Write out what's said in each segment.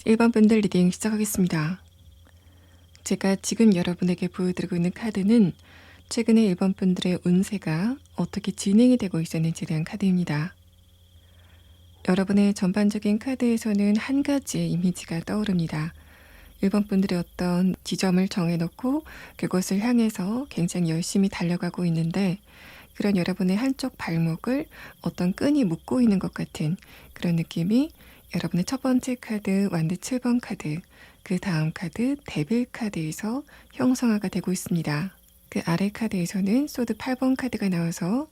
1번 분들 리딩 시작하겠습니다. 제가 지금 여러분에게 보여드리고 있는 카드는 최근에 1번 분들의 운세가 어떻게 진행이 되고 있었는지에 대한 카드입니다. 여러분의 전반적인 카드에서는 한 가지의 이미지가 떠오릅니다. 1번 분들이 어떤 지점을 정해놓고 그곳을 향해서 굉장히 열심히 달려가고 있는데, 그런 여러분의 한쪽 발목을 어떤 끈이 묶고 있는 것 같은 그런 느낌이 여러분의 첫 번째 카드 완드 7번 카드, 그 다음 카드 데빌 카드에서 형성화가 되고 있습니다. 그 아래 카드에서는 소드 8번 카드가 나와서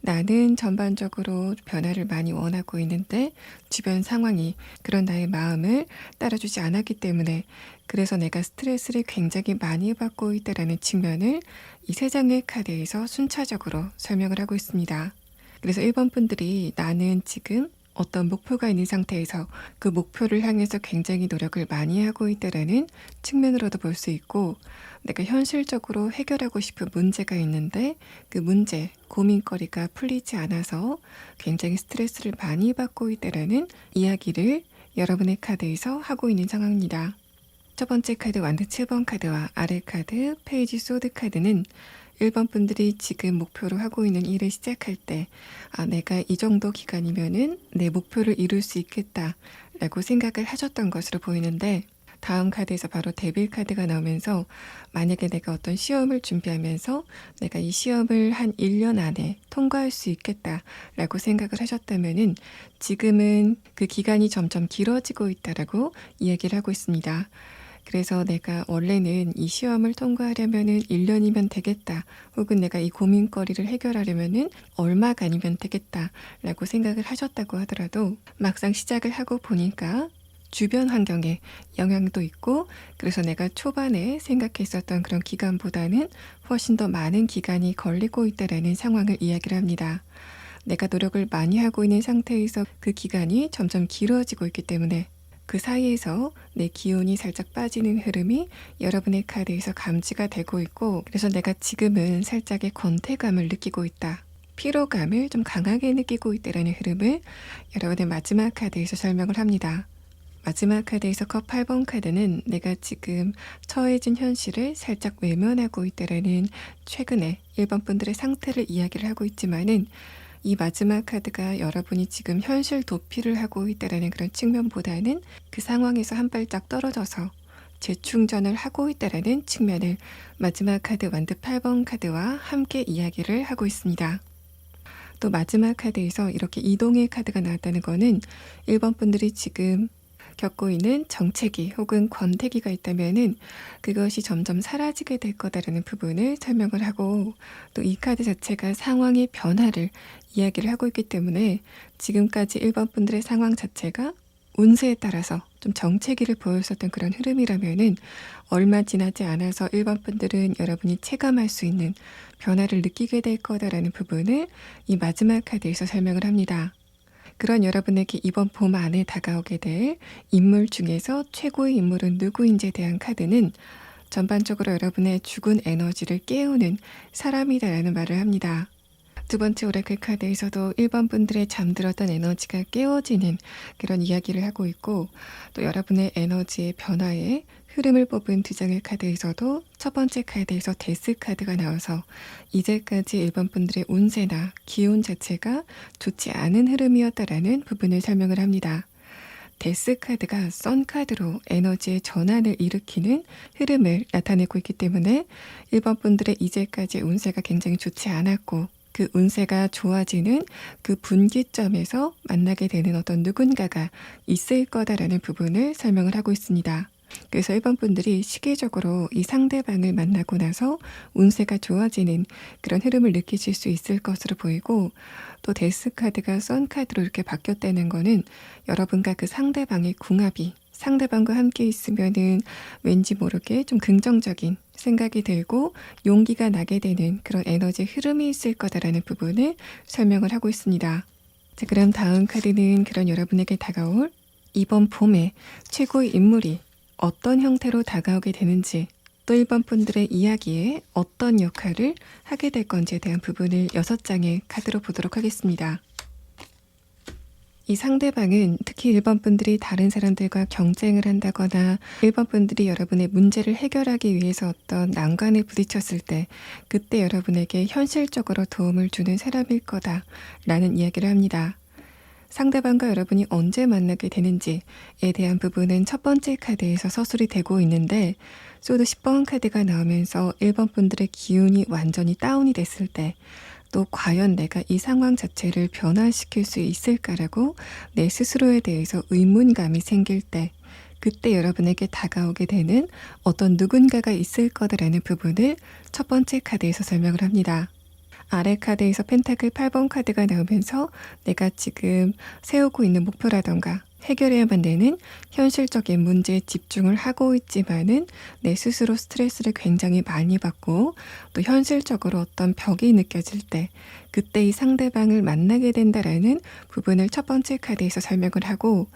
나는 전반적으로 변화를 많이 원하고 있는데 주변 상황이 그런 나의 마음을 따라주지 않았기 때문에, 그래서 내가 스트레스를 굉장히 많이 받고 있다라는 측면을 이 세 장의 카드에서 순차적으로 설명을 하고 있습니다. 그래서 1번 분들이 나는 지금 어떤 목표가 있는 상태에서 그 목표를 향해서 굉장히 노력을 많이 하고 있다라는 측면으로도 볼 수 있고, 내가 현실적으로 해결하고 싶은 문제가 있는데 그 문제, 고민거리가 풀리지 않아서 굉장히 스트레스를 많이 받고 있다라는 이야기를 여러분의 카드에서 하고 있는 상황입니다. 첫 번째 카드 완드 7번 카드와 아래 카드 페이지 소드 카드는 1번 분들이 지금 목표로 하고 있는 일을 시작할 때, 내가 이 정도 기간이면은 내 목표를 이룰 수 있겠다 라고 생각을 하셨던 것으로 보이는데, 다음 카드에서 바로 데빌 카드가 나오면서 만약에 내가 어떤 시험을 준비하면서 내가 이 시험을 한 1년 안에 통과할 수 있겠다 라고 생각을 하셨다면은 지금은 그 기간이 점점 길어지고 있다라고 이야기를 하고 있습니다. 그래서 내가 원래는 이 시험을 통과하려면은 1년이면 되겠다, 혹은 내가 이 고민거리를 해결하려면은 얼마간이면 되겠다 라고 생각을 하셨다고 하더라도 막상 시작을 하고 보니까 주변 환경에 영향도 있고, 그래서 내가 초반에 생각했었던 그런 기간보다는 훨씬 더 많은 기간이 걸리고 있다라는 상황을 이야기를 합니다. 내가 노력을 많이 하고 있는 상태에서 그 기간이 점점 길어지고 있기 때문에 그 사이에서 내 기운이 살짝 빠지는 흐름이 여러분의 카드에서 감지가 되고 있고, 그래서 내가 지금은 살짝의 권태감을 느끼고 있다, 피로감을 좀 강하게 느끼고 있다라는 흐름을 여러분의 마지막 카드에서 설명을 합니다. 마지막 카드에서 컵 8번 카드는 내가 지금 처해진 현실을 살짝 외면하고 있다라는 최근에 1번 분들의 상태를 이야기를 하고 있지만은, 이 마지막 카드가 여러분이 지금 현실 도피를 하고 있다라는 그런 측면보다는 그 상황에서 한 발짝 떨어져서 재충전을 하고 있다라는 측면을 마지막 카드 완드 8번 카드와 함께 이야기를 하고 있습니다. 또 마지막 카드에서 이렇게 이동의 카드가 나왔다는 거는 1번 분들이 지금 겪고 있는 정체기 혹은 권태기가 있다면은 그것이 점점 사라지게 될 거다라는 부분을 설명을 하고, 또 이 카드 자체가 상황의 변화를 이야기를 하고 있기 때문에 지금까지 1번 분들의 상황 자체가 운세에 따라서 좀 정체기를 보였었던 그런 흐름이라면은 얼마 지나지 않아서 1번 분들은 여러분이 체감할 수 있는 변화를 느끼게 될 거다라는 부분을 이 마지막 카드에서 설명을 합니다. 그런 여러분에게 이번 봄 안에 다가오게 될 인물 중에서 최고의 인물은 누구인지에 대한 카드는 전반적으로 여러분의 죽은 에너지를 깨우는 사람이다라는 말을 합니다. 두 번째 오라클 카드에서도 1번 분들의 잠들었던 에너지가 깨워지는 그런 이야기를 하고 있고, 또 여러분의 에너지의 변화에 흐름을 뽑은 두 장의 카드에서도 첫 번째 카드에서 데스 카드가 나와서 이제까지 1번 분들의 운세나 기운 자체가 좋지 않은 흐름이었다라는 부분을 설명을 합니다. 데스 카드가 선 카드로 에너지의 전환을 일으키는 흐름을 나타내고 있기 때문에 1번 분들의 이제까지 운세가 굉장히 좋지 않았고, 그 운세가 좋아지는 그 분기점에서 만나게 되는 어떤 누군가가 있을 거다라는 부분을 설명을 하고 있습니다. 그래서 1번 분들이 시기적으로 이 상대방을 만나고 나서 운세가 좋아지는 그런 흐름을 느끼실 수 있을 것으로 보이고, 또 데스 카드가 선 카드로 이렇게 바뀌었다는 거는 여러분과 그 상대방의 궁합이, 상대방과 함께 있으면은 왠지 모르게 좀 긍정적인 생각이 들고 용기가 나게 되는 그런 에너지 흐름이 있을 거다라는 부분을 설명을 하고 있습니다. 자, 그럼 다음 카드는 그런 여러분에게 다가올 이번 봄의 최고의 인물이 어떤 형태로 다가오게 되는지, 또 1번 분들의 이야기에 어떤 역할을 하게 될 건지에 대한 부분을 6장의 카드로 보도록 하겠습니다. 이 상대방은 특히 1번 분들이 다른 사람들과 경쟁을 한다거나 1번 분들이 여러분의 문제를 해결하기 위해서 어떤 난관에 부딪혔을 때 그때 여러분에게 현실적으로 도움을 주는 사람일 거다라는 이야기를 합니다. 상대방과 여러분이 언제 만나게 되는지에 대한 부분은 첫 번째 카드에서 서술이 되고 있는데, 소드 10번 카드가 나오면서 1번 분들의 기운이 완전히 다운이 됐을 때, 또 과연 내가 이 상황 자체를 변화시킬 수 있을까라고 내 스스로에 대해서 의문감이 생길 때, 그때 여러분에게 다가오게 되는 어떤 누군가가 있을 거다라는 부분을 첫 번째 카드에서 설명을 합니다. 아래 카드에서 펜타클 8번 카드가 나오면서 내가 지금 세우고 있는 목표라던가 해결해야만 되는 현실적인 문제에 집중을 하고 있지만은 내 스스로 스트레스를 굉장히 많이 받고 또 현실적으로 어떤 벽이 느껴질 때 그때 이 상대방을 만나게 된다라는 부분을 첫 번째 카드에서 설명을 하고,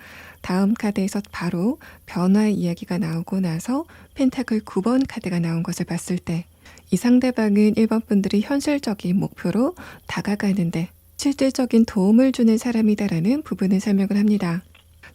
다음 카드에서 바로 변화의 이야기가 나오고 나서 펜타클 9번 카드가 나온 것을 봤을 때 이 상대방은 1번 분들이 현실적인 목표로 다가가는데 실질적인 도움을 주는 사람이다라는 부분을 설명을 합니다.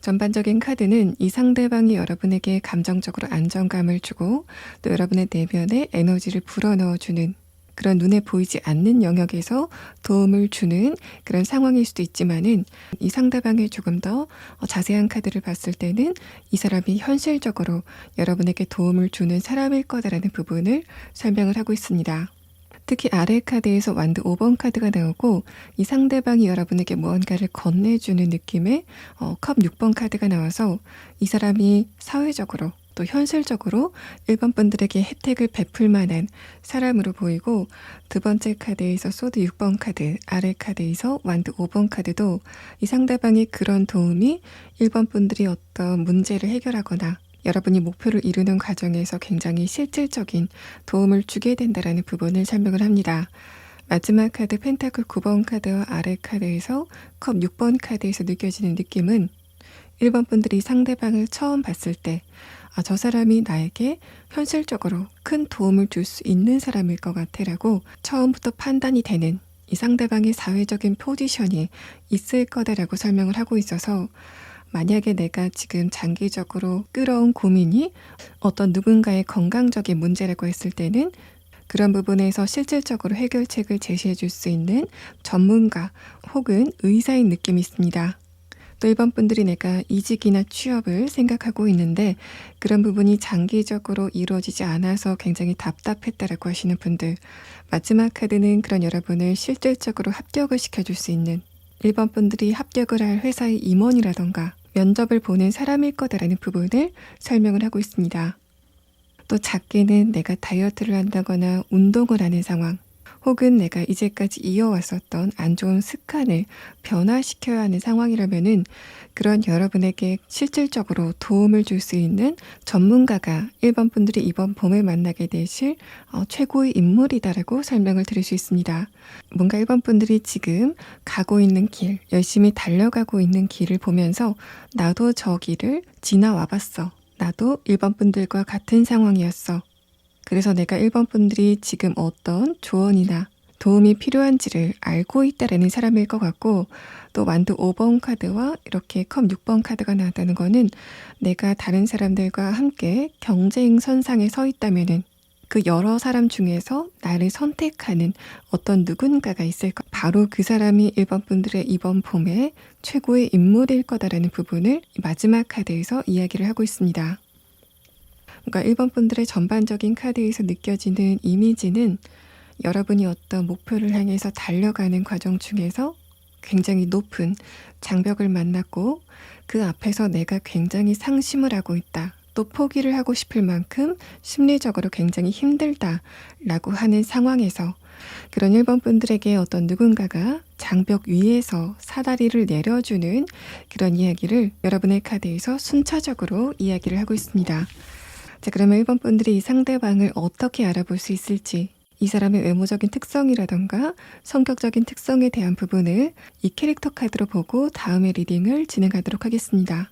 전반적인 카드는 이 상대방이 여러분에게 감정적으로 안정감을 주고 또 여러분의 내면에 에너지를 불어넣어주는 그런 눈에 보이지 않는 영역에서 도움을 주는 그런 상황일 수도 있지만은, 이 상대방의 조금 더 자세한 카드를 봤을 때는 이 사람이 현실적으로 여러분에게 도움을 주는 사람일 거다라는 부분을 설명을 하고 있습니다. 특히 아래 카드에서 완드 5번 카드가 나오고 이 상대방이 여러분에게 무언가를 건네주는 느낌의 컵 6번 카드가 나와서 이 사람이 사회적으로 또 현실적으로 1번 분들에게 혜택을 베풀 만한 사람으로 보이고, 두 번째 카드에서 소드 6번 카드, 아래 카드에서 완드 5번 카드도 이 상대방의 그런 도움이 1번 분들이 어떤 문제를 해결하거나 여러분이 목표를 이루는 과정에서 굉장히 실질적인 도움을 주게 된다는 부분을 설명을 합니다. 마지막 카드 펜타클 9번 카드와 아래 카드에서 컵 6번 카드에서 느껴지는 느낌은 1번 분들이 상대방을 처음 봤을 때 저 사람이 나에게 현실적으로 큰 도움을 줄 수 있는 사람일 것 같아라고 처음부터 판단이 되는 이 상대방의 사회적인 포지션이 있을 거다라고 설명을 하고 있어서, 만약에 내가 지금 장기적으로 끌어온 고민이 어떤 누군가의 건강적인 문제라고 했을 때는 그런 부분에서 실질적으로 해결책을 제시해 줄 수 있는 전문가 혹은 의사인 느낌이 있습니다. 또 1번 분들이 내가 이직이나 취업을 생각하고 있는데 그런 부분이 장기적으로 이루어지지 않아서 굉장히 답답했다라고 하시는 분들, 마지막 카드는 그런 여러분을 실질적으로 합격을 시켜줄 수 있는 1번 분들이 합격을 할 회사의 임원이라던가 면접을 보는 사람일 거다라는 부분을 설명을 하고 있습니다. 또 작게는 내가 다이어트를 한다거나 운동을 하는 상황, 혹은 내가 이제까지 이어왔었던 안 좋은 습관을 변화시켜야 하는 상황이라면은 그런 여러분에게 실질적으로 도움을 줄 수 있는 전문가가 1번 분들이 이번 봄에 만나게 되실 최고의 인물이다라고 설명을 드릴 수 있습니다. 뭔가 1번 분들이 지금 가고 있는 길, 열심히 달려가고 있는 길을 보면서 나도 저 길을 지나와 봤어. 나도 1번 분들과 같은 상황이었어. 그래서 내가 1번 분들이 지금 어떤 조언이나 도움이 필요한지를 알고 있다라는 사람일 것 같고, 또 완드 5번 카드와 이렇게 컵 6번 카드가 나왔다는 거는 내가 다른 사람들과 함께 경쟁 선상에 서 있다면은 그 여러 사람 중에서 나를 선택하는 어떤 누군가가 있을 것, 바로 그 사람이 1번 분들의 이번 봄의 최고의 인물일 거다라는 부분을 마지막 카드에서 이야기를 하고 있습니다. 그러니까 1번 분들의 전반적인 카드에서 느껴지는 이미지는 여러분이 어떤 목표를 향해서 달려가는 과정 중에서 굉장히 높은 장벽을 만났고 그 앞에서 내가 굉장히 상심을 하고 있다. 또 포기를 하고 싶을 만큼 심리적으로 굉장히 힘들다라고 하는 상황에서 그런 1번 분들에게 어떤 누군가가 장벽 위에서 사다리를 내려주는 그런 이야기를 여러분의 카드에서 순차적으로 이야기를 하고 있습니다. 자, 그러면 1번 분들이 이 상대방을 어떻게 알아볼 수 있을지, 이 사람의 외모적인 특성이라던가 성격적인 특성에 대한 부분을 이 캐릭터 카드로 보고 다음의 리딩을 진행하도록 하겠습니다.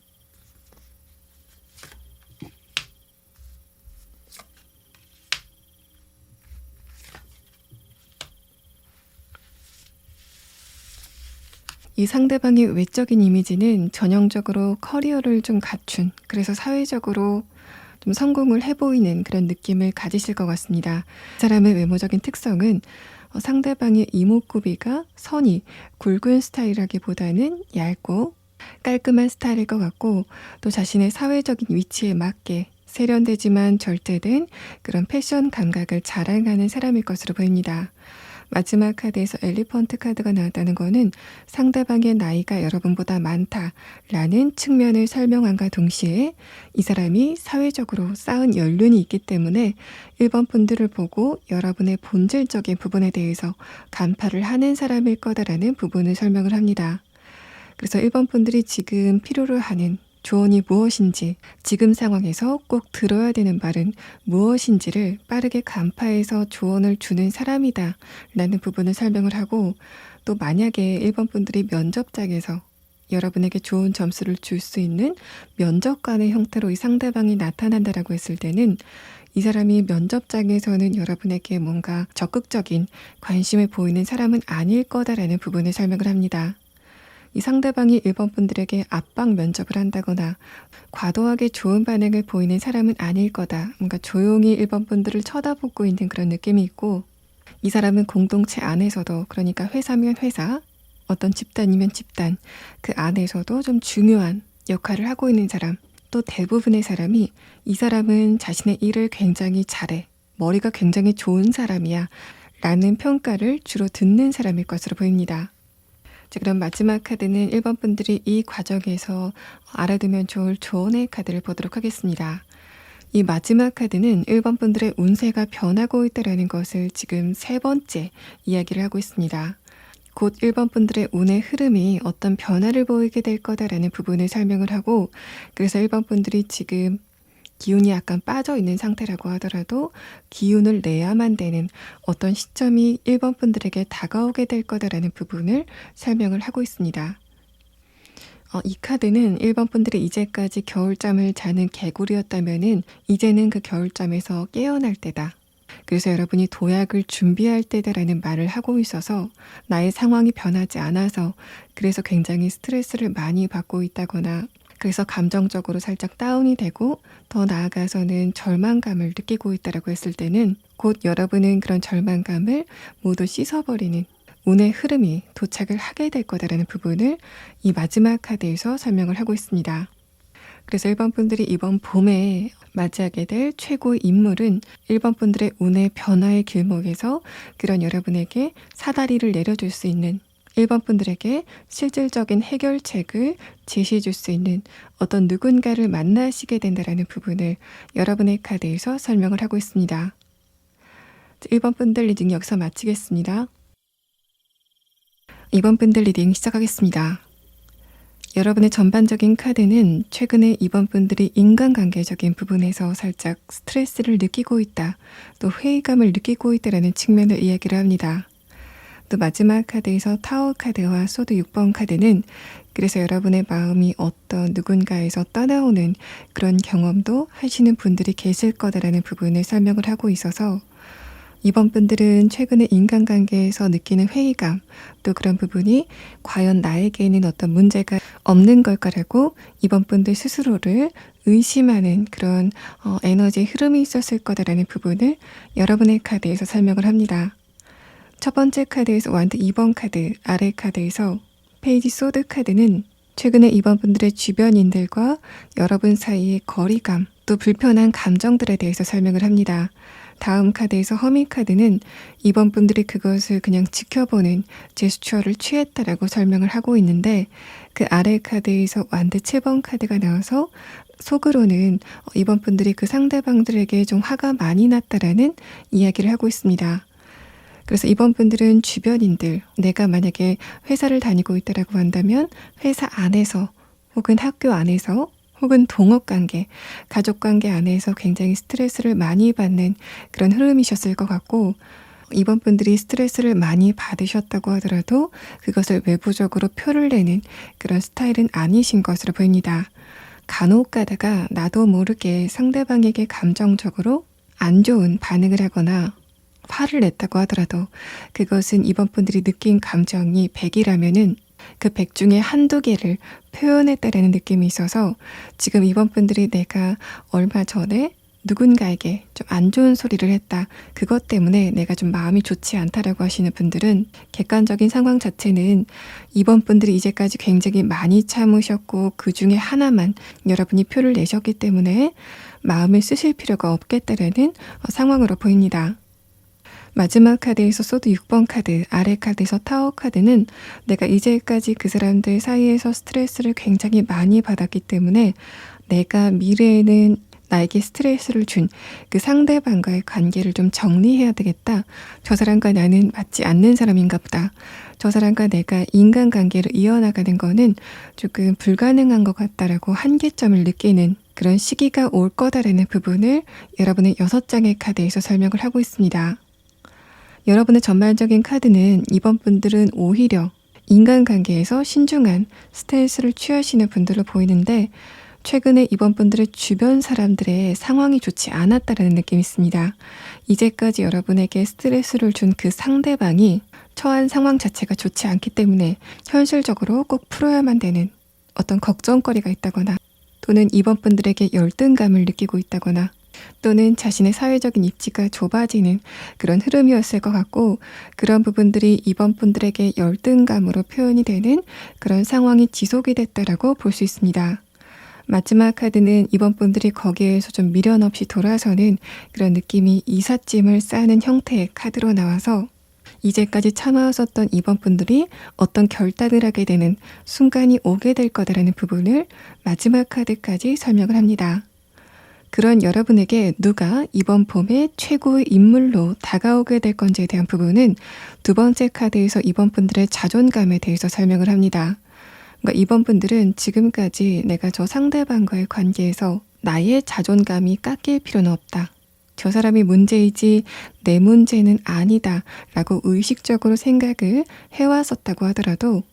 이 상대방의 외적인 이미지는 전형적으로 커리어를 좀 갖춘, 그래서 사회적으로 좀 성공을 해보이는 그런 느낌을 가지실 것 같습니다. 그 사람의 외모적인 특성은 상대방의 이목구비가 선이 굵은 스타일이라기보다는 얇고 깔끔한 스타일일 것 같고, 또 자신의 사회적인 위치에 맞게 세련되지만 절제된 그런 패션 감각을 자랑하는 사람일 것으로 보입니다. 마지막 카드에서 엘리펀트 카드가 나왔다는 것은 상대방의 나이가 여러분보다 많다라는 측면을 설명함과 동시에 이 사람이 사회적으로 쌓은 연륜이 있기 때문에 1번 분들을 보고 여러분의 본질적인 부분에 대해서 간파를 하는 사람일 거다라는 부분을 설명을 합니다. 그래서 1번 분들이 지금 필요로 하는 조언이 무엇인지, 지금 상황에서 꼭 들어야 되는 말은 무엇인지를 빠르게 간파해서 조언을 주는 사람이다 라는 부분을 설명을 하고, 또 만약에 1번 분들이 면접장에서 여러분에게 좋은 점수를 줄 수 있는 면접관의 형태로 이 상대방이 나타난다라고 했을 때는 이 사람이 면접장에서는 여러분에게 뭔가 적극적인 관심을 보이는 사람은 아닐 거다라는 부분을 설명을 합니다. 이 상대방이 1번 분들에게 압박 면접을 한다거나 과도하게 좋은 반응을 보이는 사람은 아닐 거다. 뭔가 조용히 1번 분들을 쳐다보고 있는 그런 느낌이 있고, 이 사람은 공동체 안에서도, 그러니까 회사면 회사, 어떤 집단이면 집단, 그 안에서도 좀 중요한 역할을 하고 있는 사람, 또 대부분의 사람이 이 사람은 자신의 일을 굉장히 잘해, 머리가 굉장히 좋은 사람이야 라는 평가를 주로 듣는 사람일 것으로 보입니다. 자, 그럼 마지막 카드는 1번 분들이 이 과정에서 알아두면 좋을 조언의 카드를 보도록 하겠습니다. 이 마지막 카드는 1번 분들의 운세가 변하고 있다는 것을 지금 3번째 이야기를 하고 있습니다. 곧 1번 분들의 운의 흐름이 어떤 변화를 보이게 될 거다라는 부분을 설명을 하고, 그래서 1번 분들이 지금 기운이 약간 빠져 있는 상태라고 하더라도 기운을 내야만 되는 어떤 시점이 1번 분들에게 다가오게 될 거다라는 부분을 설명을 하고 있습니다. 이 카드는 1번 분들이 이제까지 겨울잠을 자는 개구리였다면은 이제는 그 겨울잠에서 깨어날 때다. 그래서 여러분이 도약을 준비할 때다라는 말을 하고 있어서 나의 상황이 변하지 않아서 그래서 굉장히 스트레스를 많이 받고 있다거나, 그래서 감정적으로 살짝 다운이 되고 더 나아가서는 절망감을 느끼고 있다라고 했을 때는 곧 여러분은 그런 절망감을 모두 씻어버리는 운의 흐름이 도착을 하게 될 거다라는 부분을 이 마지막 카드에서 설명을 하고 있습니다. 그래서 1번 분들이 이번 봄에 맞이하게 될 최고의 인물은 1번 분들의 운의 변화의 길목에서 그런 여러분에게 사다리를 내려줄 수 있는, 1번 분들에게 실질적인 해결책을 제시해 줄 수 있는 어떤 누군가를 만나시게 된다는 부분을 여러분의 카드에서 설명을 하고 있습니다. 1번 분들 리딩 여기서 마치겠습니다. 2번 분들 리딩 시작하겠습니다. 여러분의 전반적인 카드는 최근에 2번 분들이 인간관계적인 부분에서 살짝 스트레스를 느끼고 있다, 또 회의감을 느끼고 있다는 측면을 이야기를 합니다. 또 마지막 카드에서 타워 카드와 소드 6번 카드는 그래서 여러분의 마음이 어떤 누군가에서 떠나오는 그런 경험도 하시는 분들이 계실 거다라는 부분을 설명을 하고 있어서, 이번 분들은 최근에 인간관계에서 느끼는 회의감, 또 그런 부분이 과연 나에게는 어떤 문제가 없는 걸까라고 이번 분들 스스로를 의심하는 그런 에너지의 흐름이 있었을 거다라는 부분을 여러분의 카드에서 설명을 합니다. 첫 번째 카드에서 완드 2번 카드, 아래 카드에서 페이지 소드 카드는 최근에 이번 분들의 주변인들과 여러분 사이의 거리감, 또 불편한 감정들에 대해서 설명을 합니다. 다음 카드에서 허미 카드는 이번 분들이 그것을 그냥 지켜보는 제스처를 취했다라고 설명을 하고 있는데, 그 아래 카드에서 완드 7번 카드가 나와서 속으로는 이번 분들이 그 상대방들에게 좀 화가 많이 났다라는 이야기를 하고 있습니다. 그래서 이번 분들은 주변인들, 내가 만약에 회사를 다니고 있다라고 한다면 회사 안에서 혹은 학교 안에서 혹은 동업관계, 가족관계 안에서 굉장히 스트레스를 많이 받는 그런 흐름이셨을 것 같고, 이번 분들이 스트레스를 많이 받으셨다고 하더라도 그것을 외부적으로 표를 내는 그런 스타일은 아니신 것으로 보입니다. 간혹 가다가 나도 모르게 상대방에게 감정적으로 안 좋은 반응을 하거나 화를 냈다고 하더라도 그것은 이번 분들이 느낀 감정이 100이라면은 그 100 중에 한두 개를 표현했다라는 느낌이 있어서, 지금 이번 분들이 내가 얼마 전에 누군가에게 좀 안 좋은 소리를 했다, 그것 때문에 내가 좀 마음이 좋지 않다라고 하시는 분들은 객관적인 상황 자체는 이번 분들이 이제까지 굉장히 많이 참으셨고 그 중에 하나만 여러분이 표를 내셨기 때문에 마음을 쓰실 필요가 없겠다라는 상황으로 보입니다. 마지막 카드에서 소드 6번 카드, 아래 카드에서 타워 카드는 내가 이제까지 그 사람들 사이에서 스트레스를 굉장히 많이 받았기 때문에 내가 미래에는 나에게 스트레스를 준 그 상대방과의 관계를 좀 정리해야 되겠다. 저 사람과 나는 맞지 않는 사람인가 보다. 저 사람과 내가 인간관계를 이어나가는 거는 조금 불가능한 것 같다라고 한계점을 느끼는 그런 시기가 올 거다라는 부분을 여러분의 6장의 카드에서 설명을 하고 있습니다. 여러분의 전반적인 카드는 이번 분들은 오히려 인간관계에서 신중한 스탠스를 취하시는 분들로 보이는데 최근에 이번 분들의 주변 사람들의 상황이 좋지 않았다라는 느낌이 있습니다. 이제까지 여러분에게 스트레스를 준 그 상대방이 처한 상황 자체가 좋지 않기 때문에 현실적으로 꼭 풀어야만 되는 어떤 걱정거리가 있다거나 또는 이번 분들에게 열등감을 느끼고 있다거나 또는 자신의 사회적인 입지가 좁아지는 그런 흐름이었을 것 같고 그런 부분들이 이번 분들에게 열등감으로 표현이 되는 그런 상황이 지속이 됐다라고 볼 수 있습니다. 마지막 카드는 이번 분들이 거기에서 좀 미련 없이 돌아서는 그런 느낌이 이삿짐을 싸는 형태의 카드로 나와서 이제까지 참아왔었던 이번 분들이 어떤 결단을 하게 되는 순간이 오게 될 거다라는 부분을 마지막 카드까지 설명을 합니다. 그런 여러분에게 누가 이번 봄에 최고의 인물로 다가오게 될 건지에 대한 부분은 두 번째 카드에서 이번 분들의 자존감에 대해서 설명을 합니다. 그러니까 이번 분들은 지금까지 내가 저 상대방과의 관계에서 나의 자존감이 깎일 필요는 없다. 저 사람이 문제이지 내 문제는 아니다 라고 의식적으로 생각을 해왔었다고 하더라도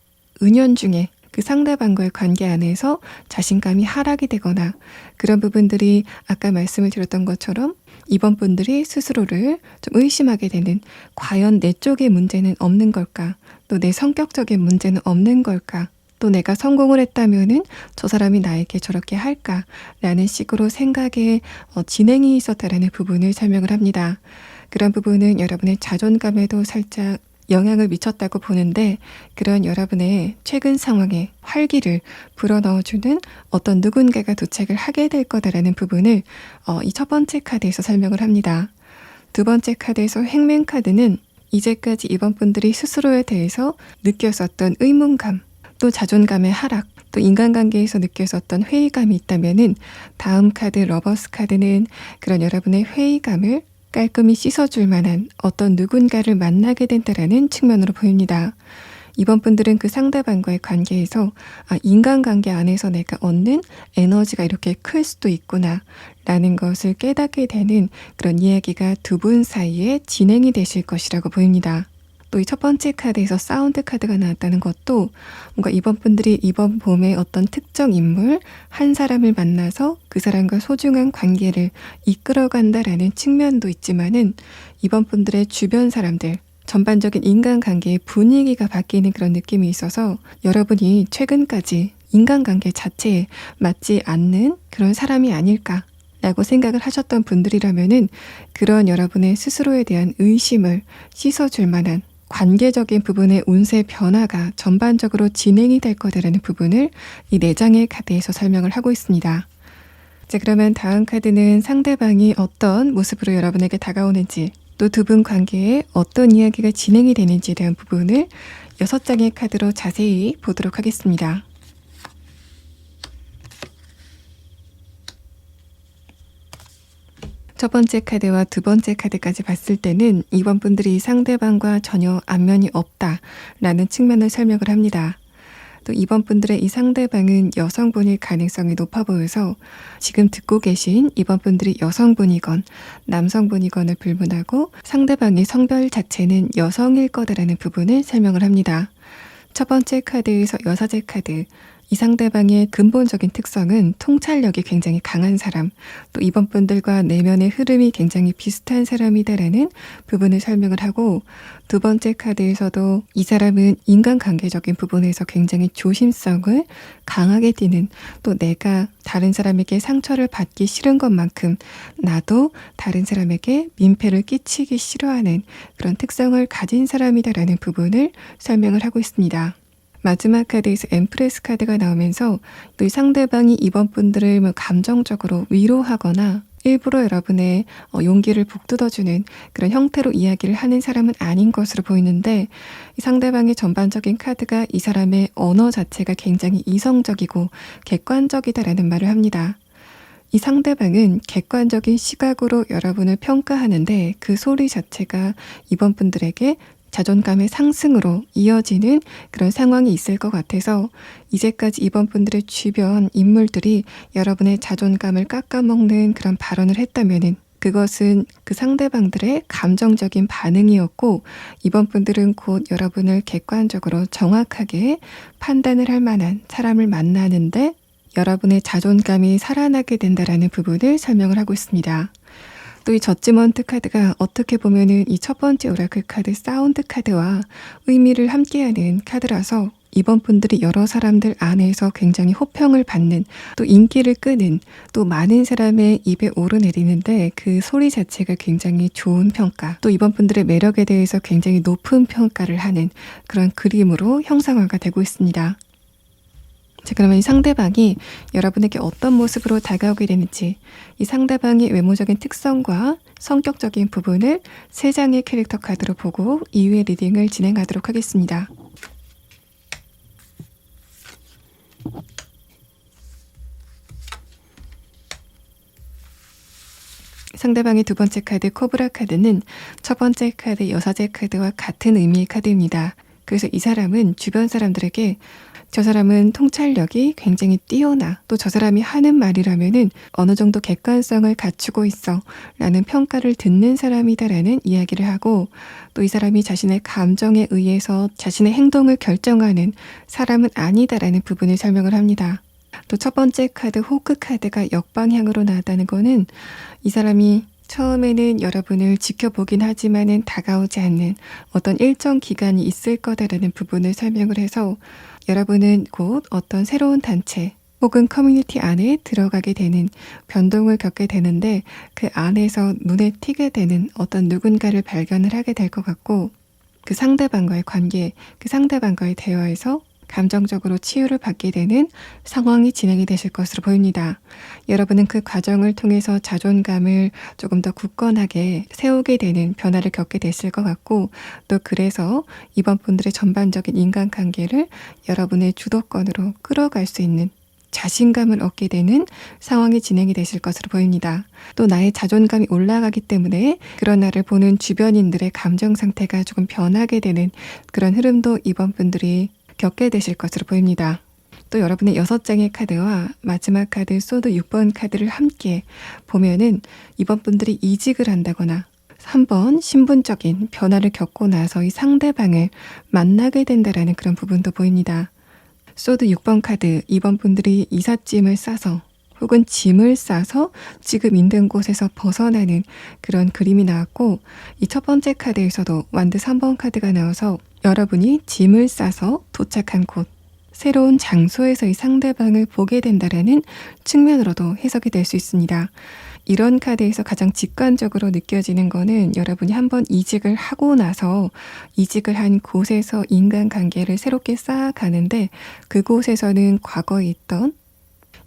은연중에 그 상대방과의 관계 안에서 자신감이 하락이 되거나 그런 부분들이 아까 말씀을 드렸던 것처럼 이번 분들이 스스로를 좀 의심하게 되는 과연 내 쪽에 문제는 없는 걸까? 또 내 성격적인 문제는 없는 걸까? 또 내가 성공을 했다면은 저 사람이 나에게 저렇게 할까? 라는 식으로 생각에 진행이 있었다라는 부분을 설명을 합니다. 그런 부분은 여러분의 자존감에도 살짝 영향을 미쳤다고 보는데 그런 여러분의 최근 상황에 활기를 불어넣어주는 어떤 누군가가 도착을 하게 될 거다라는 부분을 이 첫 번째 카드에서 설명을 합니다. 두 번째 카드에서 행맨 카드는 이제까지 이번 분들이 스스로에 대해서 느꼈었던 의문감 또 자존감의 하락, 또 인간관계에서 느꼈었던 회의감이 있다면은 다음 카드 러버스 카드는 그런 여러분의 회의감을 깔끔히 씻어줄 만한 어떤 누군가를 만나게 된다라는 측면으로 보입니다. 이번 분들은 그 상대방과의 관계에서 인간관계 안에서 내가 얻는 에너지가 이렇게 클 수도 있구나 라는 것을 깨닫게 되는 그런 이야기가 두 분 사이에 진행이 되실 것이라고 보입니다. 또 이 첫 번째 카드에서 사운드 카드가 나왔다는 것도 뭔가 이번 분들이 이번 봄에 어떤 특정 인물 한 사람을 만나서 그 사람과 소중한 관계를 이끌어간다라는 측면도 있지만은 이번 분들의 주변 사람들 전반적인 인간관계의 분위기가 바뀌는 그런 느낌이 있어서 여러분이 최근까지 인간관계 자체에 맞지 않는 그런 사람이 아닐까 라고 생각을 하셨던 분들이라면은 그런 여러분의 스스로에 대한 의심을 씻어줄 만한 관계적인 부분의 운세 변화가 전반적으로 진행이 될 거다라는 부분을 이 4장의 카드에서 설명을 하고 있습니다. 자, 그러면 다음 카드는 상대방이 어떤 모습으로 여러분에게 다가오는지 또 두 분 관계에 어떤 이야기가 진행이 되는지에 대한 부분을 6장의 카드로 자세히 보도록 하겠습니다. 첫 번째 카드와 두 번째 카드까지 봤을 때는 이번 분들이 상대방과 전혀 안면이 없다라는 측면을 설명을 합니다. 또 이번 분들의 이 상대방은 여성분일 가능성이 높아 보여서 지금 듣고 계신 이번 분들이 여성분이건 남성분이건을 불문하고 상대방의 성별 자체는 여성일 거다라는 부분을 설명을 합니다. 첫 번째 카드에서 여사제 카드, 이 상대방의 근본적인 특성은 통찰력이 굉장히 강한 사람, 또 이번 분들과 내면의 흐름이 굉장히 비슷한 사람이다라는 부분을 설명을 하고 두 번째 카드에서도 이 사람은 인간관계적인 부분에서 굉장히 조심성을 강하게 띠는 또 내가 다른 사람에게 상처를 받기 싫은 것만큼 나도 다른 사람에게 민폐를 끼치기 싫어하는 그런 특성을 가진 사람이다라는 부분을 설명을 하고 있습니다. 마지막 카드에서 엠프레스 카드가 나오면서 또 이 상대방이 이번 분들을 감정적으로 위로하거나 일부러 여러분의 용기를 북돋아주는 그런 형태로 이야기를 하는 사람은 아닌 것으로 보이는데 이 상대방의 전반적인 카드가 이 사람의 언어 자체가 굉장히 이성적이고 객관적이다라는 말을 합니다. 이 상대방은 객관적인 시각으로 여러분을 평가하는데 그 소리 자체가 이번 분들에게 자존감의 상승으로 이어지는 그런 상황이 있을 것 같아서 이제까지 이번 분들의 주변 인물들이 여러분의 자존감을 깎아먹는 그런 발언을 했다면은 그것은 그 상대방들의 감정적인 반응이었고 이번 분들은 곧 여러분을 객관적으로 정확하게 판단을 할 만한 사람을 만나는데 여러분의 자존감이 살아나게 된다라는 부분을 설명을 하고 있습니다. 또 이 저지먼트 카드가 어떻게 보면은 이 첫 번째 오라클 카드 사운드 카드와 의미를 함께하는 카드라서 이번 분들이 여러 사람들 안에서 굉장히 호평을 받는 또 인기를 끄는 또 많은 사람의 입에 오르내리는데 그 소리 자체가 굉장히 좋은 평가 또 이번 분들의 매력에 대해서 굉장히 높은 평가를 하는 그런 그림으로 형상화가 되고 있습니다. 자, 그러면 이 상대방이 여러분에게 어떤 모습으로 다가오게 되는지 이 상대방의 외모적인 특성과 성격적인 부분을 3장의 캐릭터 카드로 보고 이후의 리딩을 진행하도록 하겠습니다. 상대방의 두 번째 카드 코브라 카드는 첫 번째 카드 여사제 카드와 같은 의미의 카드입니다. 그래서 이 사람은 주변 사람들에게 저 사람은 통찰력이 굉장히 뛰어나 또 저 사람이 하는 말이라면은 어느 정도 객관성을 갖추고 있어 라는 평가를 듣는 사람이다라는 이야기를 하고 또 이 사람이 자신의 감정에 의해서 자신의 행동을 결정하는 사람은 아니다라는 부분을 설명을 합니다. 또 첫 번째 카드 호크 카드가 역방향으로 나왔다는 거는 이 사람이 처음에는 여러분을 지켜보긴 하지만은 다가오지 않는 어떤 일정 기간이 있을 거다라는 부분을 설명을 해서 여러분은 곧 어떤 새로운 단체 혹은 커뮤니티 안에 들어가게 되는 변동을 겪게 되는데 그 안에서 눈에 띄게 되는 어떤 누군가를 발견을 하게 될 것 같고 그 상대방과의 관계, 그 상대방과의 대화에서 감정적으로 치유를 받게 되는 상황이 진행이 되실 것으로 보입니다. 여러분은 그 과정을 통해서 자존감을 조금 더 굳건하게 세우게 되는 변화를 겪게 됐을 것 같고 또 그래서 이번 분들의 전반적인 인간관계를 여러분의 주도권으로 끌어갈 수 있는 자신감을 얻게 되는 상황이 진행이 되실 것으로 보입니다. 또 나의 자존감이 올라가기 때문에 그런 나를 보는 주변인들의 감정 상태가 조금 변하게 되는 그런 흐름도 이번 분들이 겪게 되실 것으로 보입니다. 또 여러분의 6장의 카드와 마지막 카드 소드 6번 카드를 함께 보면은 이번 분들이 이직을 한다거나 한번 신분적인 변화를 겪고 나서 이 상대방을 만나게 된다라는 그런 부분도 보입니다. 소드 6번 카드 이번 분들이 이삿짐을 싸서 혹은 짐을 싸서 지금 있는 곳에서 벗어나는 그런 그림이 나왔고 이 첫 번째 카드에서도 완드 3번 카드가 나와서 여러분이 짐을 싸서 도착한 곳 새로운 장소에서 이 상대방을 보게 된다라는 측면으로도 해석이 될 수 있습니다. 이런 카드에서 가장 직관적으로 느껴지는 거는 여러분이 한번 이직을 하고 나서 이직을 한 곳에서 인간관계를 새롭게 쌓아가는데 그곳에서는 과거에 있던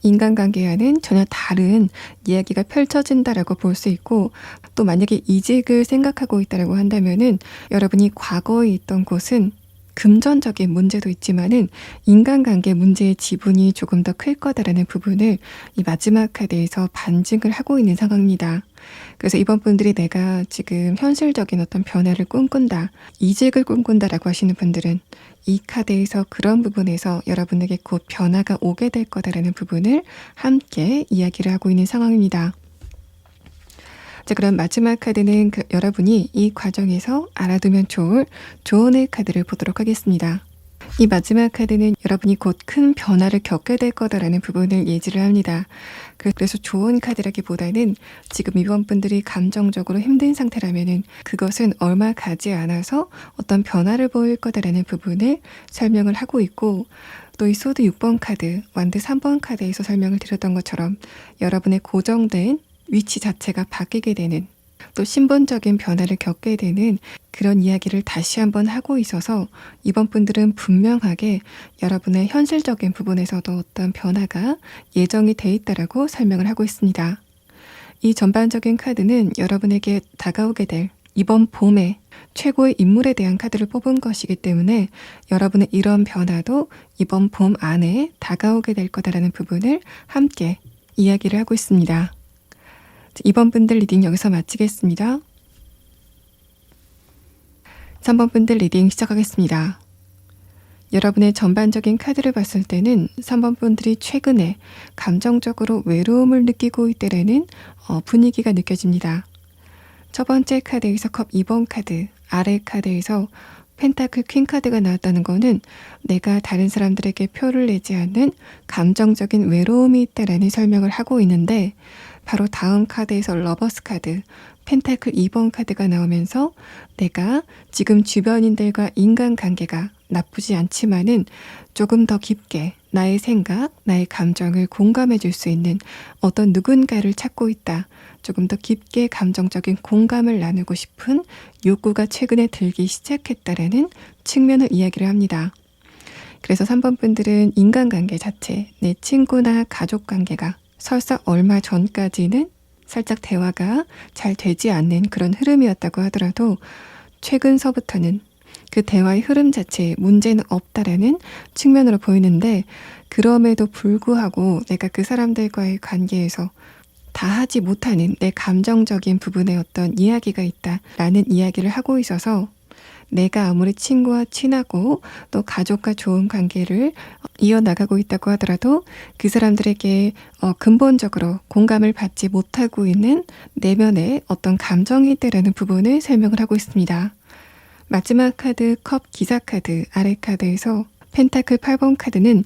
인간관계와는 전혀 다른 이야기가 펼쳐진다라고 볼 수 있고 또 만약에 이직을 생각하고 있다라고 한다면은 여러분이 과거에 있던 곳은 금전적인 문제도 있지만은 인간관계 문제의 지분이 조금 더 클 거다라는 부분을 이 마지막 카드에서 반증을 하고 있는 상황입니다. 그래서 이번 분들이 내가 지금 현실적인 어떤 변화를 꿈꾼다, 이직을 꿈꾼다라고 하시는 분들은 이 카드에서 그런 부분에서 여러분에게 곧 변화가 오게 될 거다라는 부분을 함께 이야기를 하고 있는 상황입니다. 자, 그럼 마지막 카드는 여러분이 이 과정에서 알아두면 좋을 조언의 카드를 보도록 하겠습니다. 이 마지막 카드는 여러분이 곧 큰 변화를 겪게 될 거다라는 부분을 예지를 합니다. 그래서 좋은 카드라기보다는 지금 이번 분들이 감정적으로 힘든 상태라면은 그것은 얼마 가지 않아서 어떤 변화를 보일 거다라는 부분을 설명을 하고 있고 또 이 소드 6번 카드, 완드 3번 카드에서 설명을 드렸던 것처럼 여러분의 고정된 위치 자체가 바뀌게 되는 또 신분적인 변화를 겪게 되는 그런 이야기를 다시 한번 하고 있어서 이번 분들은 분명하게 여러분의 현실적인 부분에서도 어떤 변화가 예정이 돼 있다라고 설명을 하고 있습니다. 이 전반적인 카드는 여러분에게 다가오게 될 이번 봄에 최고의 인물에 대한 카드를 뽑은 것이기 때문에 여러분의 이런 변화도 이번 봄 안에 다가오게 될 거다라는 부분을 함께 이야기를 하고 있습니다. 2번 분들 리딩 여기서 마치겠습니다. 3번 분들 리딩 시작하겠습니다. 여러분의 전반적인 카드를 봤을 때는 3번 분들이 최근에 감정적으로 외로움을 느끼고 있다라는 분위기가 느껴집니다. 첫 번째 카드에서 컵 2번 카드, 아래 카드에서 펜타클 퀸 카드가 나왔다는 거는 내가 다른 사람들에게 표를 내지 않는 감정적인 외로움이 있다라는 설명을 하고 있는데, 바로 다음 카드에서 러버스 카드, 펜타클 2번 카드가 나오면서 내가 지금 주변인들과 인간관계가 나쁘지 않지만은 조금 더 깊게 나의 생각, 나의 감정을 공감해 줄 수 있는 어떤 누군가를 찾고 있다. 조금 더 깊게 감정적인 공감을 나누고 싶은 욕구가 최근에 들기 시작했다라는 측면을 이야기를 합니다. 그래서 3번 분들은 인간관계 자체, 내 친구나 가족관계가 설사 얼마 전까지는 살짝 대화가 잘 되지 않는 그런 흐름이었다고 하더라도 최근서부터는 그 대화의 흐름 자체에 문제는 없다라는 측면으로 보이는데, 그럼에도 불구하고 내가 그 사람들과의 관계에서 다 하지 못하는 내 감정적인 부분에 어떤 이야기가 있다라는 이야기를 하고 있어서, 내가 아무리 친구와 친하고 또 가족과 좋은 관계를 이어나가고 있다고 하더라도 그 사람들에게 근본적으로 공감을 받지 못하고 있는 내면의 어떤 감정이 있다라는 부분을 설명을 하고 있습니다. 마지막 카드 컵 기사 카드, 아래 카드에서 펜타클 8번 카드는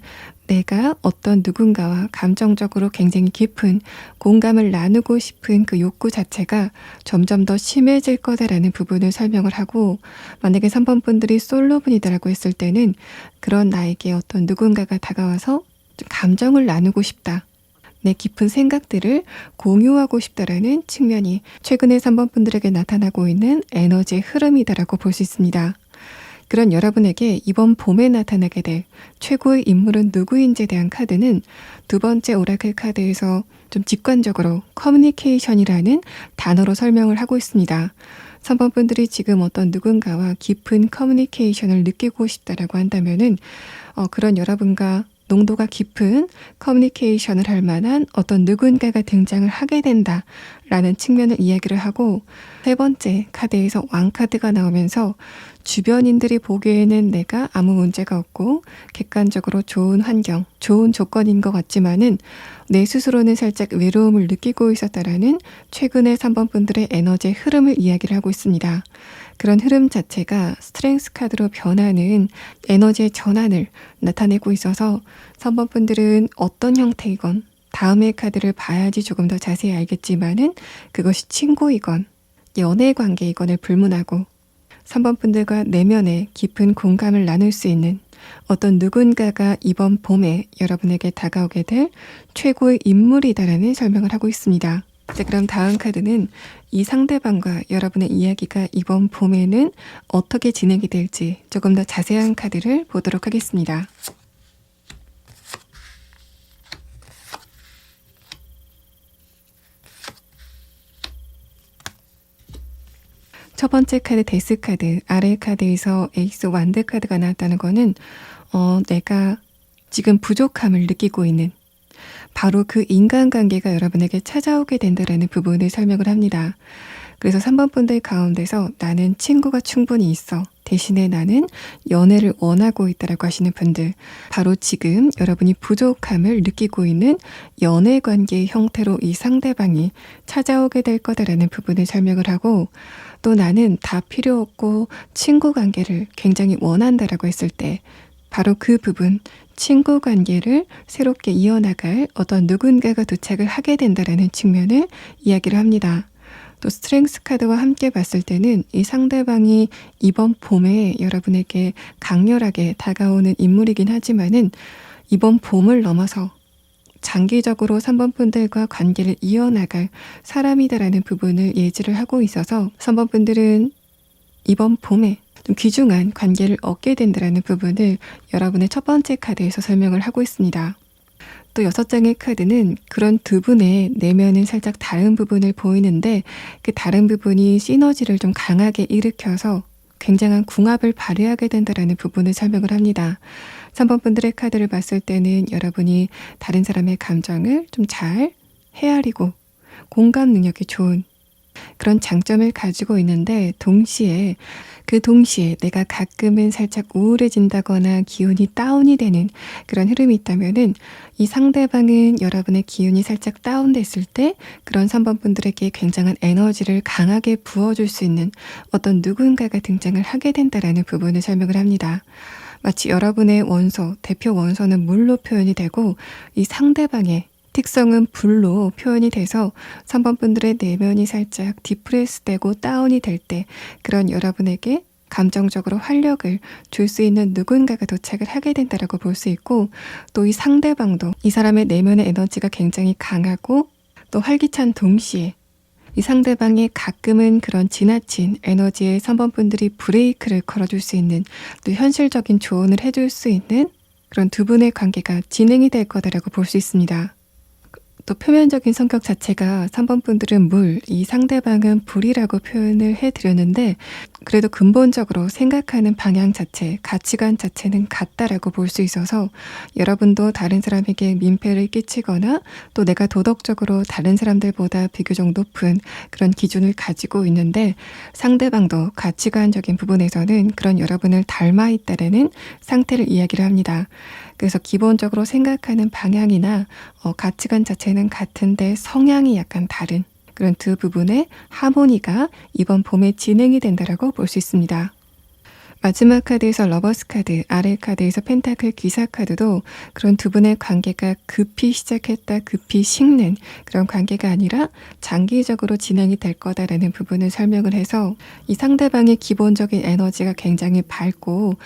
내가 어떤 누군가와 감정적으로 굉장히 깊은 공감을 나누고 싶은 그 욕구 자체가 점점 더 심해질 거다라는 부분을 설명을 하고, 만약에 3번 분들이 솔로분이다라고 했을 때는 그런 나에게 어떤 누군가가 다가와서 좀 감정을 나누고 싶다, 내 깊은 생각들을 공유하고 싶다라는 측면이 최근에 3번 분들에게 나타나고 있는 에너지의 흐름이다라고 볼 수 있습니다. 그런 여러분에게 이번 봄에 나타나게 될 최고의 인물은 누구인지에 대한 카드는 두 번째 오라클 카드에서 좀 직관적으로 커뮤니케이션이라는 단어로 설명을 하고 있습니다. 3번 분들이 지금 어떤 누군가와 깊은 커뮤니케이션을 느끼고 싶다라고 한다면은 그런 여러분과 농도가 깊은 커뮤니케이션을 할 만한 어떤 누군가가 등장을 하게 된다라는 측면을 이야기를 하고, 세 번째 카드에서 왕카드가 나오면서 주변인들이 보기에는 내가 아무 문제가 없고 객관적으로 좋은 환경, 좋은 조건인 것 같지만은 내 스스로는 살짝 외로움을 느끼고 있었다라는 최근의 3번 분들의 에너지의 흐름을 이야기를 하고 있습니다. 그런 흐름 자체가 스트렝스 카드로 변하는 에너지의 전환을 나타내고 있어서 3번 분들은 어떤 형태이건 다음의 카드를 봐야지 조금 더 자세히 알겠지만은 그것이 친구이건 연애 관계이건을 불문하고 3번 분들과 내면의 깊은 공감을 나눌 수 있는 어떤 누군가가 이번 봄에 여러분에게 다가오게 될 최고의 인물이다라는 설명을 하고 있습니다. 자, 그럼 다음 카드는 이 상대방과 여러분의 이야기가 이번 봄에는 어떻게 진행이 될지 조금 더 자세한 카드를 보도록 하겠습니다. 첫 번째 카드 데스 카드, 아래 카드에서 에이스 완드 카드가 나왔다는 거는 내가 지금 부족함을 느끼고 있는 바로 그 인간관계가 여러분에게 찾아오게 된다라는 부분을 설명을 합니다. 그래서 3번 분들 가운데서 나는 친구가 충분히 있어, 대신에 나는 연애를 원하고 있다라고 하시는 분들, 바로 지금 여러분이 부족함을 느끼고 있는 연애관계의 형태로 이 상대방이 찾아오게 될 거다라는 부분을 설명을 하고, 또 나는 다 필요 없고 친구 관계를 굉장히 원한다라고 했을 때 바로 그 부분, 친구 관계를 새롭게 이어나갈 어떤 누군가가 도착을 하게 된다라는 측면을 이야기를 합니다. 또 스트렝스 카드와 함께 봤을 때는 이 상대방이 이번 봄에 여러분에게 강렬하게 다가오는 인물이긴 하지만은 이번 봄을 넘어서 장기적으로 3번 분들과 관계를 이어나갈 사람이다라는 부분을 예지를 하고 있어서 3번 분들은 이번 봄에 좀 귀중한 관계를 얻게 된다라는 부분을 여러분의 첫 번째 카드에서 설명을 하고 있습니다. 또 6장의 카드는 그런 두 분의 내면은 살짝 다른 부분을 보이는데 그 다른 부분이 시너지를 좀 강하게 일으켜서 굉장한 궁합을 발휘하게 된다라는 부분을 설명을 합니다. 3번 분들의 카드를 봤을 때는 여러분이 다른 사람의 감정을 좀 잘 헤아리고 공감 능력이 좋은 그런 장점을 가지고 있는데 동시에 내가 가끔은 살짝 우울해진다거나 기운이 다운이 되는 그런 흐름이 있다면은 이 상대방은 여러분의 기운이 살짝 다운됐을 때 그런 3번 분들에게 굉장한 에너지를 강하게 부어줄 수 있는 어떤 누군가가 등장을 하게 된다라는 부분을 설명을 합니다. 마치 여러분의 원소, 대표 원소는 물로 표현이 되고 이 상대방의 특성은 불로 표현이 돼서 3번 분들의 내면이 살짝 디프레스 되고 다운이 될 때 그런 여러분에게 감정적으로 활력을 줄 수 있는 누군가가 도착을 하게 된다라고 볼 수 있고 또 이 상대방도 이 사람의 내면의 에너지가 굉장히 강하고 또 활기찬 동시에 이 상대방이 가끔은 그런 지나친 에너지에 3번 분들이 브레이크를 걸어줄 수 있는 또 현실적인 조언을 해줄 수 있는 그런 두 분의 관계가 진행이 될 거다라고 볼 수 있습니다. 또 표면적인 성격 자체가 3번 분들은 물, 이 상대방은 불이라고 표현을 해드렸는데 그래도 근본적으로 생각하는 방향 자체, 가치관 자체는 같다라고 볼 수 있어서 여러분도 다른 사람에게 민폐를 끼치거나 또 내가 도덕적으로 다른 사람들보다 비교적 높은 그런 기준을 가지고 있는데 상대방도 가치관적인 부분에서는 그런 여러분을 닮아 있다라는 상태를 이야기를 합니다. 그래서 기본적으로 생각하는 방향이나 가치관 자체는 같은데 성향이 약간 다른 그런 두 부분의 하모니가 이번 봄에 진행이 된다라고 볼 수 있습니다. 마지막 카드에서 러버스 카드, 아래 카드에서 펜타클 기사 카드도 그런 두 분의 관계가 급히 시작했다, 급히 식는 그런 관계가 아니라 장기적으로 진행이 될 거다라는 부분을 설명을 해서 이 상대방의 기본적인 에너지가 굉장히 밝고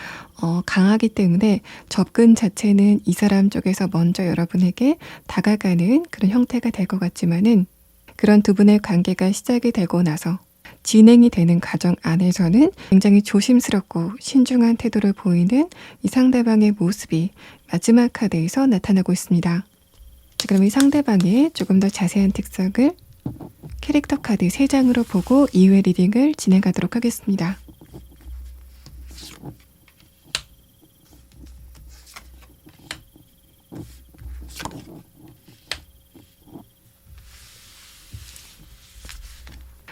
강하기 때문에 접근 자체는 이 사람 쪽에서 먼저 여러분에게 다가가는 그런 형태가 될 것 같지만은 그런 두 분의 관계가 시작이 되고 나서 진행이 되는 과정 안에서는 굉장히 조심스럽고 신중한 태도를 보이는 이 상대방의 모습이 마지막 카드에서 나타나고 있습니다. 자, 그럼 이 상대방의 조금 더 자세한 특성을 캐릭터 카드 3장으로 보고 이후의 리딩을 진행하도록 하겠습니다.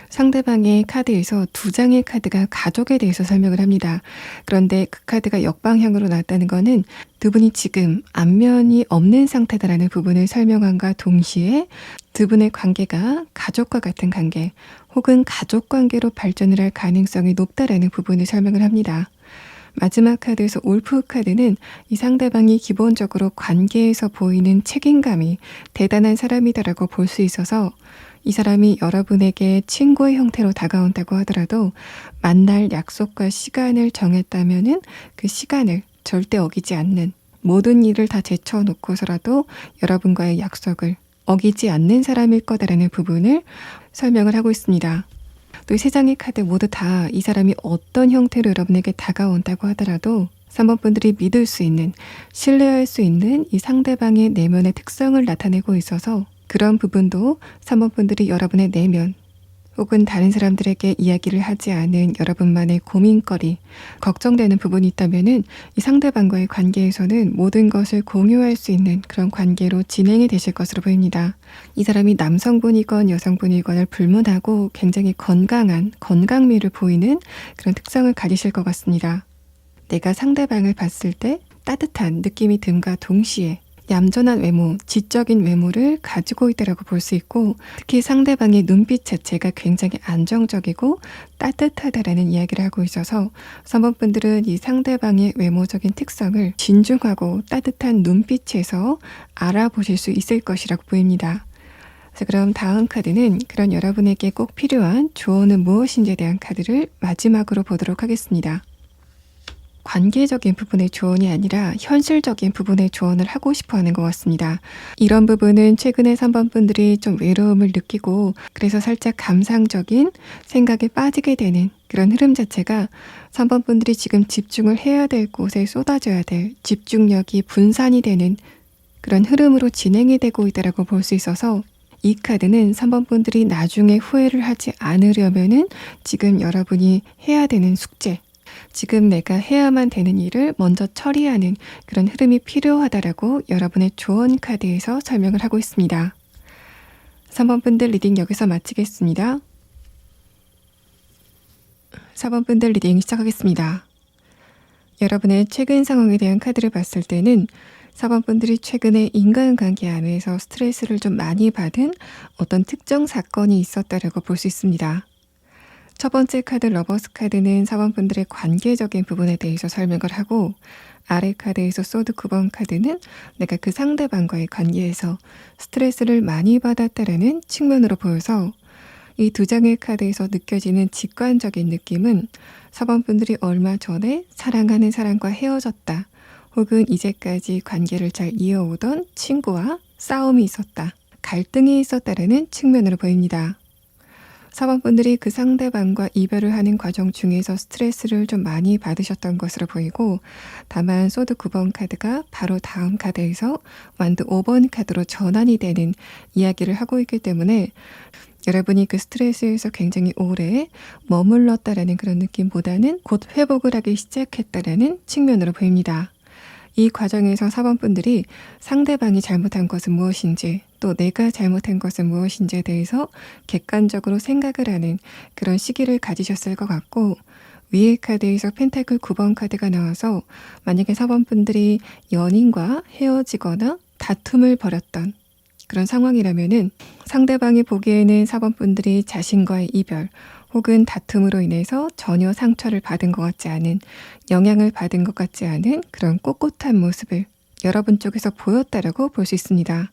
상대방의 카드에서 2장의 카드가 가족에 대해서 설명을 합니다. 그런데 그 카드가 역방향으로 나왔다는 것은 두 분이 지금 안면이 없는 상태다라는 부분을 설명함과 동시에 두 분의 관계가 가족과 같은 관계 혹은 가족 관계로 발전을 할 가능성이 높다라는 부분을 설명을 합니다. 마지막 카드에서 올프 카드는 이 상대방이 기본적으로 관계에서 보이는 책임감이 대단한 사람이다라고 볼 수 있어서 이 사람이 여러분에게 친구의 형태로 다가온다고 하더라도 만날 약속과 시간을 정했다면은 그 시간을 절대 어기지 않는 모든 일을 다 제쳐놓고서라도 여러분과의 약속을 어기지 않는 사람일 거다라는 부분을 설명을 하고 있습니다. 또 이 3장의 카드 모두 다 이 사람이 어떤 형태로 여러분에게 다가온다고 하더라도 3번 분들이 믿을 수 있는, 신뢰할 수 있는 이 상대방의 내면의 특성을 나타내고 있어서 그런 부분도 3번 분들이 여러분의 내면 혹은 다른 사람들에게 이야기를 하지 않은 여러분만의 고민거리, 걱정되는 부분이 있다면은 이 상대방과의 관계에서는 모든 것을 공유할 수 있는 그런 관계로 진행이 되실 것으로 보입니다. 이 사람이 남성분이건 여성분이건을 불문하고 굉장히 건강한 건강미를 보이는 그런 특성을 가지실 것 같습니다. 내가 상대방을 봤을 때 따뜻한 느낌이 듦과 동시에 얌전한 외모, 지적인 외모를 가지고 있다고 볼 수 있고 특히 상대방의 눈빛 자체가 굉장히 안정적이고 따뜻하다라는 이야기를 하고 있어서 3번 분들은 이 상대방의 외모적인 특성을 진중하고 따뜻한 눈빛에서 알아보실 수 있을 것이라고 보입니다. 자, 그럼 다음 카드는 그런 여러분에게 꼭 필요한 조언은 무엇인지에 대한 카드를 마지막으로 보도록 하겠습니다. 관계적인 부분의 조언이 아니라 현실적인 부분의 조언을 하고 싶어 하는 것 같습니다. 이런 부분은 최근에 3번 분들이 좀 외로움을 느끼고 그래서 살짝 감상적인 생각에 빠지게 되는 그런 흐름 자체가 3번 분들이 지금 집중을 해야 될 곳에 쏟아져야 될 집중력이 분산이 되는 그런 흐름으로 진행이 되고 있다고 볼 수 있어서 이 카드는 3번 분들이 나중에 후회를 하지 않으려면은 지금 여러분이 해야 되는 숙제, 지금 내가 해야만 되는 일을 먼저 처리하는 그런 흐름이 필요하다라고 여러분의 조언 카드에서 설명을 하고 있습니다. 3번 분들 리딩 여기서 마치겠습니다. 4번 분들 리딩 시작하겠습니다. 여러분의 최근 상황에 대한 카드를 봤을 때는 4번 분들이 최근에 인간관계 안에서 스트레스를 좀 많이 받은 어떤 특정 사건이 있었다라고 볼 수 있습니다. 첫 번째 카드 러버스 카드는 4번 분들의 관계적인 부분에 대해서 설명을 하고, 아래 카드에서 소드 9번 카드는 내가 그 상대방과의 관계에서 스트레스를 많이 받았다라는 측면으로 보여서, 이 두 장의 카드에서 느껴지는 직관적인 느낌은 4번 분들이 얼마 전에 사랑하는 사람과 헤어졌다, 혹은 이제까지 관계를 잘 이어오던 친구와 싸움이 있었다, 갈등이 있었다라는 측면으로 보입니다. 4번 분들이 그 상대방과 이별을 하는 과정 중에서 스트레스를 좀 많이 받으셨던 것으로 보이고, 다만 소드 9번 카드가 바로 다음 카드에서 완드 5번 카드로 전환이 되는 이야기를 하고 있기 때문에 여러분이 그 스트레스에서 굉장히 오래 머물렀다라는 그런 느낌보다는 곧 회복을 하기 시작했다라는 측면으로 보입니다. 이 과정에서 4번 분들이 상대방이 잘못한 것은 무엇인지, 또 내가 잘못한 것은 무엇인지에 대해서 객관적으로 생각을 하는 그런 시기를 가지셨을 것 같고, 위의 카드에서 펜타클 9번 카드가 나와서 만약에 4번 분들이 연인과 헤어지거나 다툼을 벌였던 그런 상황이라면은 상대방이 보기에는 4번 분들이 자신과의 이별 혹은 다툼으로 인해서 전혀 상처를 받은 것 같지 않은, 영향을 받은 것 같지 않은 그런 꼿꼿한 모습을 여러분 쪽에서 보였다라고 볼 수 있습니다.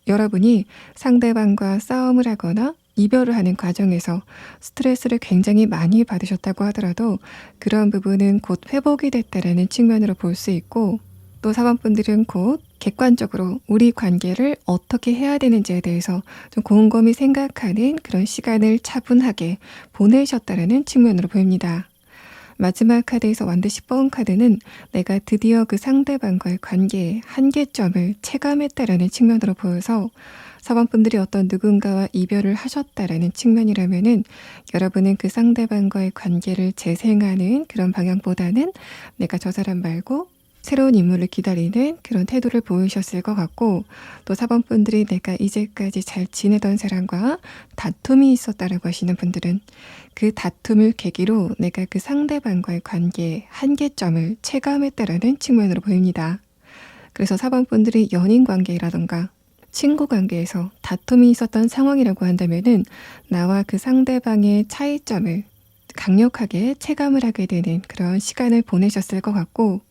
여러분이 상대방과 싸움을 하거나 이별을 하는 과정에서 스트레스를 굉장히 많이 받으셨다고 하더라도 그런 부분은 곧 회복이 됐다라는 측면으로 볼 수 있고, 또 4번 분들은 곧 객관적으로 우리 관계를 어떻게 해야 되는지에 대해서 좀 곰곰이 생각하는 그런 시간을 차분하게 보내셨다라는 측면으로 보입니다. 마지막 카드에서 완드 10번 카드는 내가 드디어 그 상대방과의 관계의 한계점을 체감했다라는 측면으로 보여서 4번 분들이 어떤 누군가와 이별을 하셨다라는 측면이라면은 여러분은 그 상대방과의 관계를 재생하는 그런 방향보다는 내가 저 사람 말고 새로운 인물을 기다리는 그런 태도를 보이셨을 것 같고, 또 4번 분들이 내가 이제까지 잘 지내던 사람과 다툼이 있었다라고 하시는 분들은 그 다툼을 계기로 내가 그 상대방과의 관계의 한계점을 체감했다라는 측면으로 보입니다. 그래서 4번 분들이 연인 관계라던가 친구 관계에서 다툼이 있었던 상황이라고 한다면은 나와 그 상대방의 차이점을 강력하게 체감을 하게 되는 그런 시간을 보내셨을 것 같고,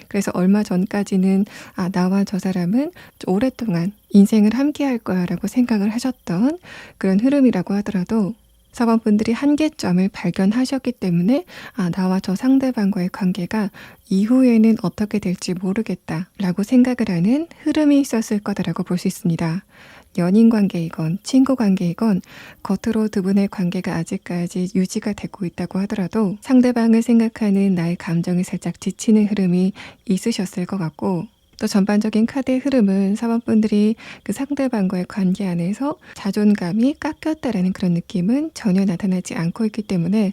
그래서 얼마 전까지는 나와 저 사람은 오랫동안 인생을 함께 할 거야 라고 생각을 하셨던 그런 흐름이라고 하더라도 4번 분들이 한계점을 발견하셨기 때문에 나와 저 상대방과의 관계가 이후에는 어떻게 될지 모르겠다 라고 생각을 하는 흐름이 있었을 거다라고 볼 수 있습니다. 연인 관계이건 친구 관계이건 겉으로 두 분의 관계가 아직까지 유지가 되고 있다고 하더라도 상대방을 생각하는 나의 감정이 살짝 지치는 흐름이 있으셨을 것 같고, 또 전반적인 카드의 흐름은 4번 분들이 그 상대방과의 관계 안에서 자존감이 깎였다라는 그런 느낌은 전혀 나타나지 않고 있기 때문에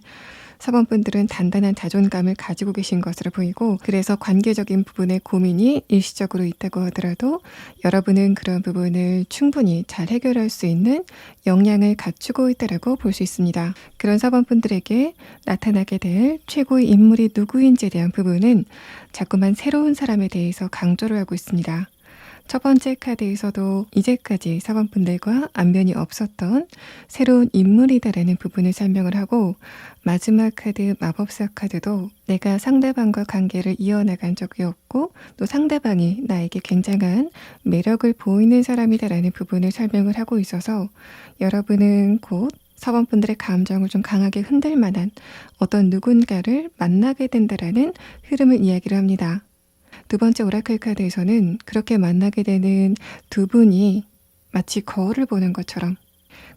4번 분들은 단단한 자존감을 가지고 계신 것으로 보이고, 그래서 관계적인 부분에 고민이 일시적으로 있다고 하더라도 여러분은 그런 부분을 충분히 잘 해결할 수 있는 역량을 갖추고 있다고 볼 수 있습니다. 그런 4번 분들에게 나타나게 될 최고의 인물이 누구인지에 대한 부분은 자꾸만 새로운 사람에 대해서 강조를 하고 있습니다. 첫 번째 카드에서도 이제까지 4번 분들과 안면이 없었던 새로운 인물이다라는 부분을 설명을 하고, 마지막 카드 마법사 카드도 내가 상대방과 관계를 이어나간 적이 없고 또 상대방이 나에게 굉장한 매력을 보이는 사람이다라는 부분을 설명을 하고 있어서 여러분은 곧 4번 분들의 감정을 좀 강하게 흔들 만한 어떤 누군가를 만나게 된다라는 흐름을 이야기를 합니다. 두 번째 오라클 카드에서는 그렇게 만나게 되는 두 분이 마치 거울을 보는 것처럼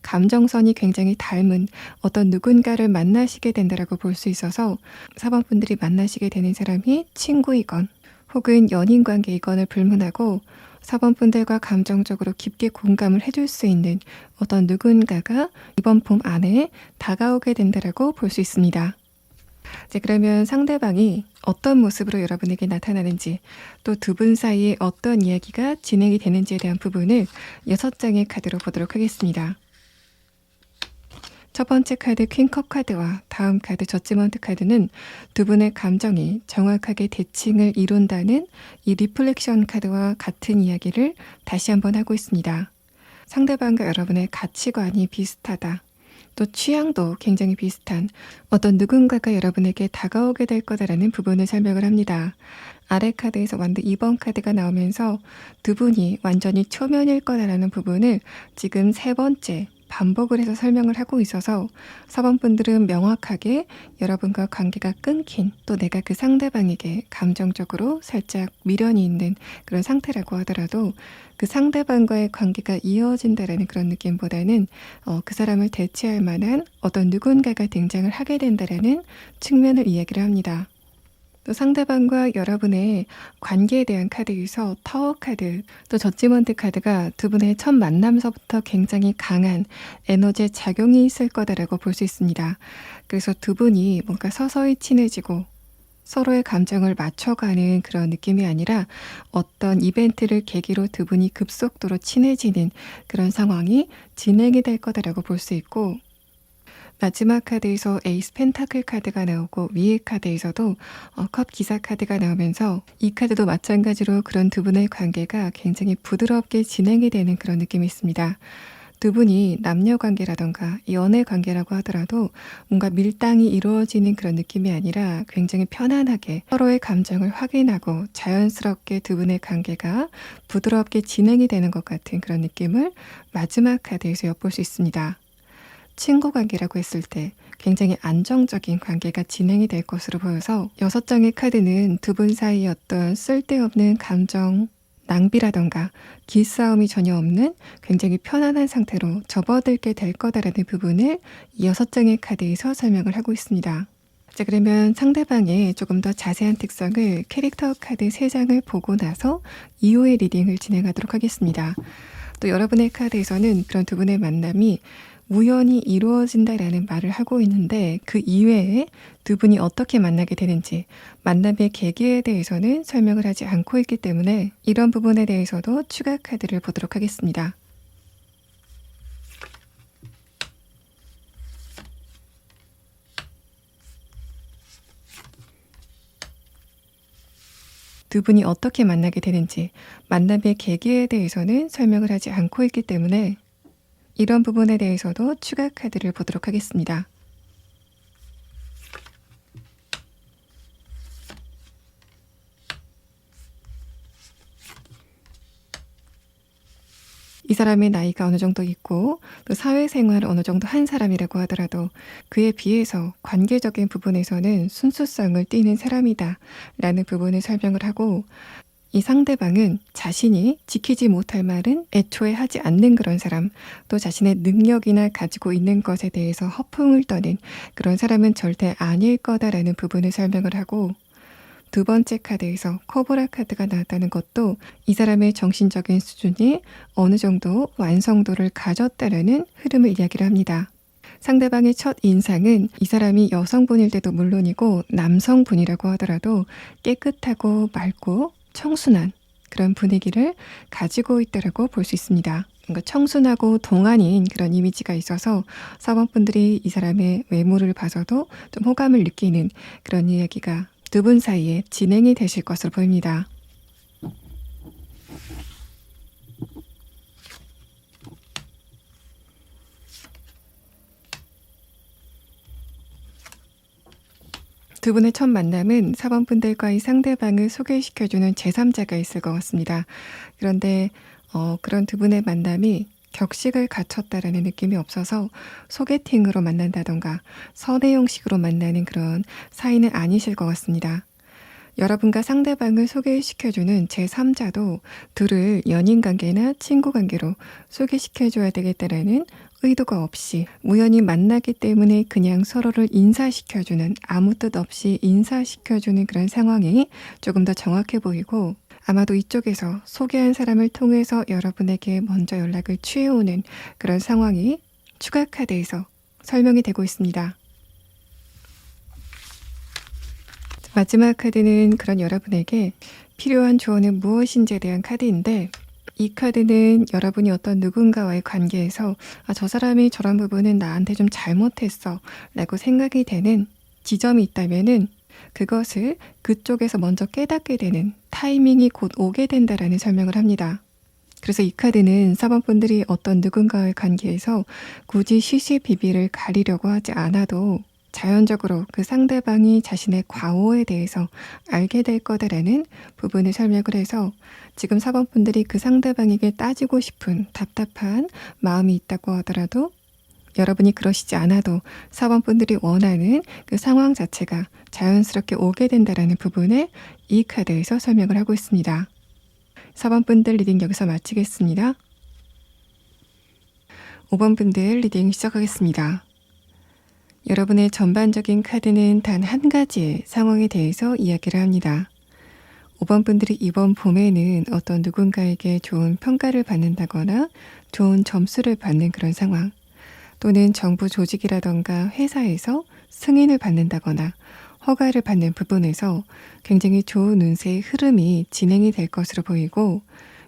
감정선이 굉장히 닮은 어떤 누군가를 만나시게 된다라고 볼 수 있어서 4번 분들이 만나시게 되는 사람이 친구이건 혹은 연인 관계이건을 불문하고 4번 분들과 감정적으로 깊게 공감을 해줄 수 있는 어떤 누군가가 이번 봄 안에 다가오게 된다라고 볼 수 있습니다. 이제 그러면 상대방이 어떤 모습으로 여러분에게 나타나는지, 또 두 분 사이에 어떤 이야기가 진행이 되는지에 대한 부분을 6장의 카드로 보도록 하겠습니다. 첫 번째 카드 퀸컵 카드와 다음 카드 저지먼트 카드는 두 분의 감정이 정확하게 대칭을 이룬다는 이 리플렉션 카드와 같은 이야기를 다시 한번 하고 있습니다. 상대방과 여러분의 가치관이 비슷하다. 또 취향도 굉장히 비슷한 어떤 누군가가 여러분에게 다가오게 될 거다라는 부분을 설명을 합니다. 아래 카드에서 완전 2번 카드가 나오면서 두 분이 완전히 초면일 거다라는 부분을 지금 세 번째 반복을 해서 설명을 하고 있어서 4번 분들은 명확하게 여러분과 관계가 끊긴, 또 내가 그 상대방에게 감정적으로 살짝 미련이 있는 그런 상태라고 하더라도 그 상대방과의 관계가 이어진다라는 그런 느낌보다는 그 사람을 대체할 만한 어떤 누군가가 등장을 하게 된다라는 측면을 이야기를 합니다. 또 상대방과 여러분의 관계에 대한 카드에서 타워 카드, 또 저지먼트 카드가 두 분의 첫 만남서부터 굉장히 강한 에너지의 작용이 있을 거다라고 볼 수 있습니다. 그래서 두 분이 뭔가 서서히 친해지고 서로의 감정을 맞춰가는 그런 느낌이 아니라 어떤 이벤트를 계기로 두 분이 급속도로 친해지는 그런 상황이 진행이 될 거다라고 볼 수 있고, 마지막 카드에서 에이스 펜타클 카드가 나오고 위의 카드에서도 컵 기사 카드가 나오면서 이 카드도 마찬가지로 그런 두 분의 관계가 굉장히 부드럽게 진행이 되는 그런 느낌이 있습니다. 두 분이 남녀 관계라던가 연애 관계라고 하더라도 뭔가 밀당이 이루어지는 그런 느낌이 아니라 굉장히 편안하게 서로의 감정을 확인하고 자연스럽게 두 분의 관계가 부드럽게 진행이 되는 것 같은 그런 느낌을 마지막 카드에서 엿볼 수 있습니다. 친구 관계라고 했을 때 굉장히 안정적인 관계가 진행이 될 것으로 보여서 6장의 카드는 두 분 사이의 어떤 쓸데없는 감정 낭비라던가 기싸움이 전혀 없는 굉장히 편안한 상태로 접어들게 될 거다라는 부분을 이 6장의 카드에서 설명을 하고 있습니다. 자, 그러면 상대방의 조금 더 자세한 특성을 캐릭터 카드 3장을 보고 나서 이후의 리딩을 진행하도록 하겠습니다. 또 여러분의 카드에서는 그런 두 분의 만남이 우연히 이루어진다라는 말을 하고 있는데 그 이외에 두 분이 어떻게 만나게 되는지 만남의 계기에 대해서는 설명을 하지 않고 있기 때문에 이런 부분에 대해서도 추가 카드를 보도록 하겠습니다. 두 분이 어떻게 만나게 되는지 만남의 계기에 대해서는 설명을 하지 않고 있기 때문에 이런 부분에 대해서도 추가 카드를 보도록 하겠습니다. 이 사람의 나이가 어느 정도 있고 또 사회생활을 어느 정도 한 사람이라고 하더라도 그에 비해서 관계적인 부분에서는 순수성을 띠는 사람이다 라는 부분을 설명을 하고, 이 상대방은 자신이 지키지 못할 말은 애초에 하지 않는 그런 사람, 또 자신의 능력이나 가지고 있는 것에 대해서 허풍을 떠는 그런 사람은 절대 아닐 거다라는 부분을 설명을 하고, 두 번째 카드에서 코브라 카드가 나왔다는 것도 이 사람의 정신적인 수준이 어느 정도 완성도를 가졌다라는 흐름을 이야기를 합니다. 상대방의 첫 인상은 이 사람이 여성분일 때도 물론이고 남성분이라고 하더라도 깨끗하고 맑고 청순한 그런 분위기를 가지고 있다라고 볼 수 있습니다. 뭔가 청순하고 동안인 그런 이미지가 있어서 4번 분들이 이 사람의 외모를 봐서도 좀 호감을 느끼는 그런 이야기가 두 분 사이에 진행이 되실 것으로 보입니다. 두 분의 첫 만남은 4번 분들과의 상대방을 소개시켜주는 제3자가 있을 것 같습니다. 그런데 그런 두 분의 만남이 격식을 갖췄다라는 느낌이 없어서 소개팅으로 만난다던가 선의 형식으로 만나는 그런 사이는 아니실 것 같습니다. 여러분과 상대방을 소개시켜주는 제3자도 둘을 연인관계나 친구관계로 소개시켜줘야 되겠다라는 의도가 없이 우연히 만나기 때문에 그냥 서로를 인사시켜주는, 아무 뜻 없이 인사시켜주는 그런 상황이 조금 더 정확해 보이고, 아마도 이쪽에서 소개한 사람을 통해서 여러분에게 먼저 연락을 취해오는 그런 상황이 추가 카드에서 설명이 되고 있습니다. 마지막 카드는 그런 여러분에게 필요한 조언은 무엇인지에 대한 카드인데, 이 카드는 여러분이 어떤 누군가와의 관계에서 저 사람이 저런 부분은 나한테 좀 잘못했어 라고 생각이 되는 지점이 있다면은 그것을 그쪽에서 먼저 깨닫게 되는 타이밍이 곧 오게 된다라는 설명을 합니다. 그래서 이 카드는 4번 분들이 어떤 누군가와의 관계에서 굳이 시시비비를 가리려고 하지 않아도 자연적으로 그 상대방이 자신의 과오에 대해서 알게 될 거다라는 부분을 설명을 해서, 지금 4번 분들이 그 상대방에게 따지고 싶은 답답한 마음이 있다고 하더라도 여러분이 그러시지 않아도 4번 분들이 원하는 그 상황 자체가 자연스럽게 오게 된다라는 부분을 이 카드에서 설명을 하고 있습니다. 4번 분들 리딩 여기서 마치겠습니다. 5번 분들 리딩 시작하겠습니다. 여러분의 전반적인 카드는 단 한 가지의 상황에 대해서 이야기를 합니다. 5번 분들이 이번 봄에는 어떤 누군가에게 좋은 평가를 받는다거나 좋은 점수를 받는 그런 상황, 또는 정부 조직이라던가 회사에서 승인을 받는다거나 허가를 받는 부분에서 굉장히 좋은 운세의 흐름이 진행이 될 것으로 보이고,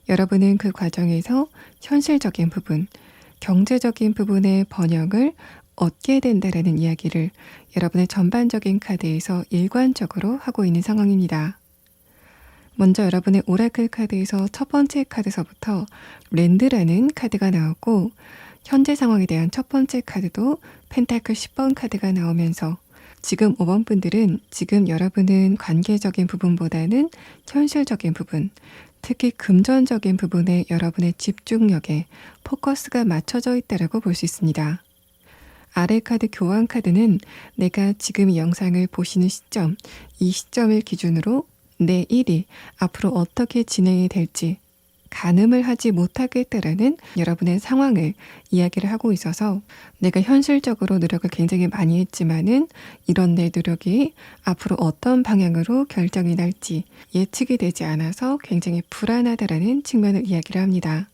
여러분은 그 과정에서 현실적인 부분, 경제적인 부분의 번영을 얻게 된다라는 이야기를 여러분의 전반적인 카드에서 일관적으로 하고 있는 상황입니다. 먼저 여러분의 오라클 카드에서 첫 번째 카드서부터 랜드라는 카드가 나오고, 현재 상황에 대한 첫 번째 카드도 펜타클 10번 카드가 나오면서 지금 5번 분들은 지금 여러분은 관계적인 부분보다는 현실적인 부분, 특히 금전적인 부분에 여러분의 집중력에 포커스가 맞춰져 있다고 볼 수 있습니다. 아래 카드 교환 카드는 내가 지금 이 영상을 보시는 시점, 이 시점을 기준으로 내 일이 앞으로 어떻게 진행이 될지 가늠을 하지 못하겠다라는 여러분의 상황을 이야기를 하고 있어서, 내가 현실적으로 노력을 굉장히 많이 했지만은 이런 내 노력이 앞으로 어떤 방향으로 결정이 날지 예측이 되지 않아서 굉장히 불안하다라는 측면을 이야기를 합니다.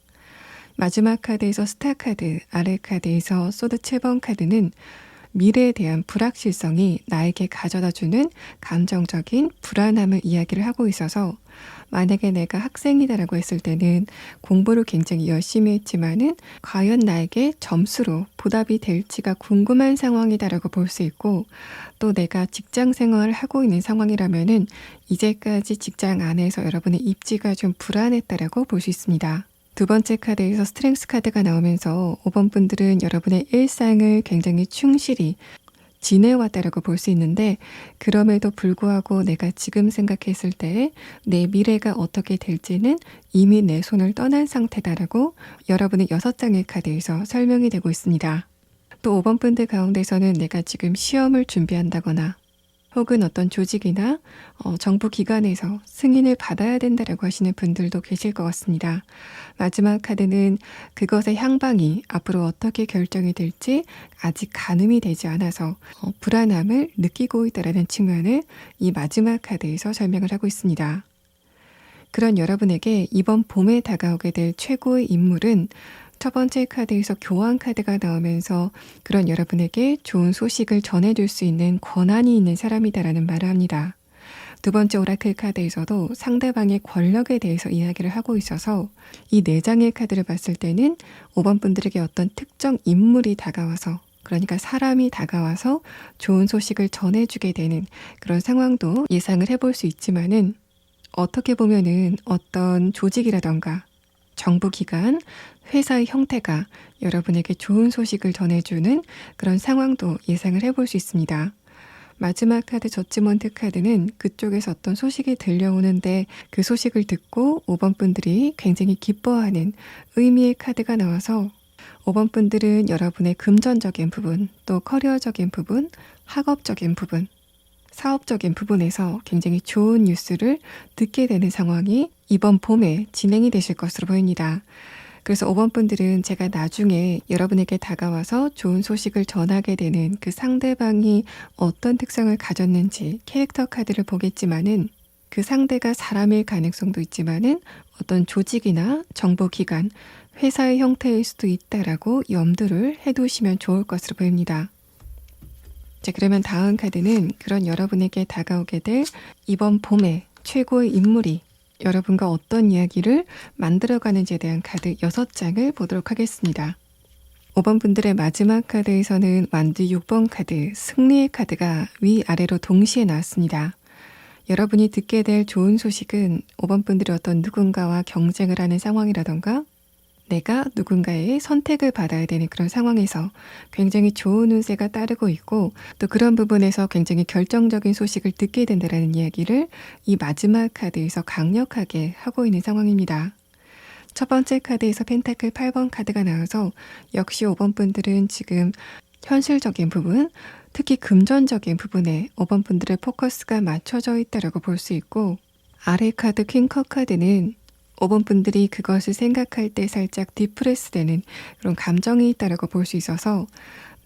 마지막 카드에서 스타 카드, 아래 카드에서 소드 7번 카드는 미래에 대한 불확실성이 나에게 가져다주는 감정적인 불안함을 이야기를 하고 있어서, 만약에 내가 학생이다라고 했을 때는 공부를 굉장히 열심히 했지만은 과연 나에게 점수로 보답이 될지가 궁금한 상황이다라고 볼 수 있고, 또 내가 직장 생활을 하고 있는 상황이라면은 이제까지 직장 안에서 여러분의 입지가 좀 불안했다라고 볼 수 있습니다. 두 번째 카드에서 스트렝스 카드가 나오면서 5번 분들은 여러분의 일상을 굉장히 충실히 지내왔다라고 볼 수 있는데, 그럼에도 불구하고 내가 지금 생각했을 때 내 미래가 어떻게 될지는 이미 내 손을 떠난 상태다라고 여러분의 6장의 카드에서 설명이 되고 있습니다. 또 5번 분들 가운데서는 내가 지금 시험을 준비한다거나 혹은 어떤 조직이나 정부 기관에서 승인을 받아야 된다라고 하시는 분들도 계실 것 같습니다. 마지막 카드는 그것의 향방이 앞으로 어떻게 결정이 될지 아직 가늠이 되지 않아서 불안함을 느끼고 있다는 측면을 이 마지막 카드에서 설명을 하고 있습니다. 그런 여러분에게 이번 봄에 다가오게 될 최고의 인물은 첫 번째 카드에서 교환 카드가 나오면서 그런 여러분에게 좋은 소식을 전해줄 수 있는 권한이 있는 사람이다라는 말을 합니다. 두 번째 오라클 카드에서도 상대방의 권력에 대해서 이야기를 하고 있어서 이 4장의 카드를 봤을 때는 5번 분들에게 어떤 특정 인물이 다가와서, 그러니까 사람이 다가와서 좋은 소식을 전해주게 되는 그런 상황도 예상을 해볼 수 있지만은, 어떻게 보면은 어떤 조직이라던가 정부기관, 회사의 형태가 여러분에게 좋은 소식을 전해주는 그런 상황도 예상을 해볼 수 있습니다. 마지막 카드 저지먼트 카드는 그쪽에서 어떤 소식이 들려오는데 그 소식을 듣고 5번 분들이 굉장히 기뻐하는 의미의 카드가 나와서, 5번 분들은 여러분의 금전적인 부분, 또 커리어적인 부분, 학업적인 부분, 사업적인 부분에서 굉장히 좋은 뉴스를 듣게 되는 상황이 이번 봄에 진행이 되실 것으로 보입니다. 그래서 5번 분들은 제가 나중에 여러분에게 다가와서 좋은 소식을 전하게 되는 그 상대방이 어떤 특성을 가졌는지 캐릭터 카드를 보겠지만은, 그 상대가 사람일 가능성도 있지만은 어떤 조직이나 정보기관, 회사의 형태일 수도 있다라고 염두를 해두시면 좋을 것으로 보입니다. 자, 그러면 다음 카드는 그런 여러분에게 다가오게 될 이번 봄의 최고의 인물이 여러분과 어떤 이야기를 만들어가는지에 대한 카드 6장을 보도록 하겠습니다. 5번 분들의 마지막 카드에서는 완두 6번 카드, 승리의 카드가 위아래로 동시에 나왔습니다. 여러분이 듣게 될 좋은 소식은 5번 분들이 어떤 누군가와 경쟁을 하는 상황이라던가 내가 누군가의 선택을 받아야 되는 그런 상황에서 굉장히 좋은 운세가 따르고 있고 또 그런 부분에서 굉장히 결정적인 소식을 듣게 된다는 이야기를 이 마지막 카드에서 강력하게 하고 있는 상황입니다. 첫 번째 카드에서 펜타클 8번 카드가 나와서 역시 5번 분들은 지금 현실적인 부분, 특히 금전적인 부분에 5번 분들의 포커스가 맞춰져 있다고 볼 수 있고 아래 카드 퀸컵 카드는 5번 분들이 그것을 생각할 때 살짝 디프레스 되는 그런 감정이 있다고 볼 수 있어서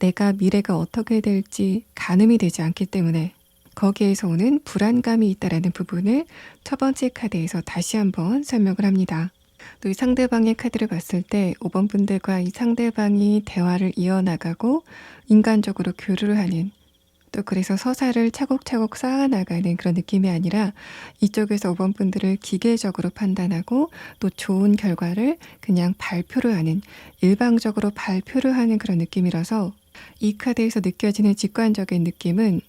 내가 미래가 어떻게 될지 가늠이 되지 않기 때문에 거기에서 오는 불안감이 있다는 부분을 첫 번째 카드에서 다시 한번 설명을 합니다. 또 이 상대방의 카드를 봤을 때 5번 분들과 이 상대방이 대화를 이어나가고 인간적으로 교류를 하는 또 그래서 서사를 차곡차곡 쌓아나가는 그런 느낌이 아니라 이쪽에서 5번 분들을 기계적으로 판단하고 또 좋은 결과를 그냥 발표를 하는 일방적으로 발표를 하는 그런 느낌이라서 이 카드에서 느껴지는 직관적인 느낌은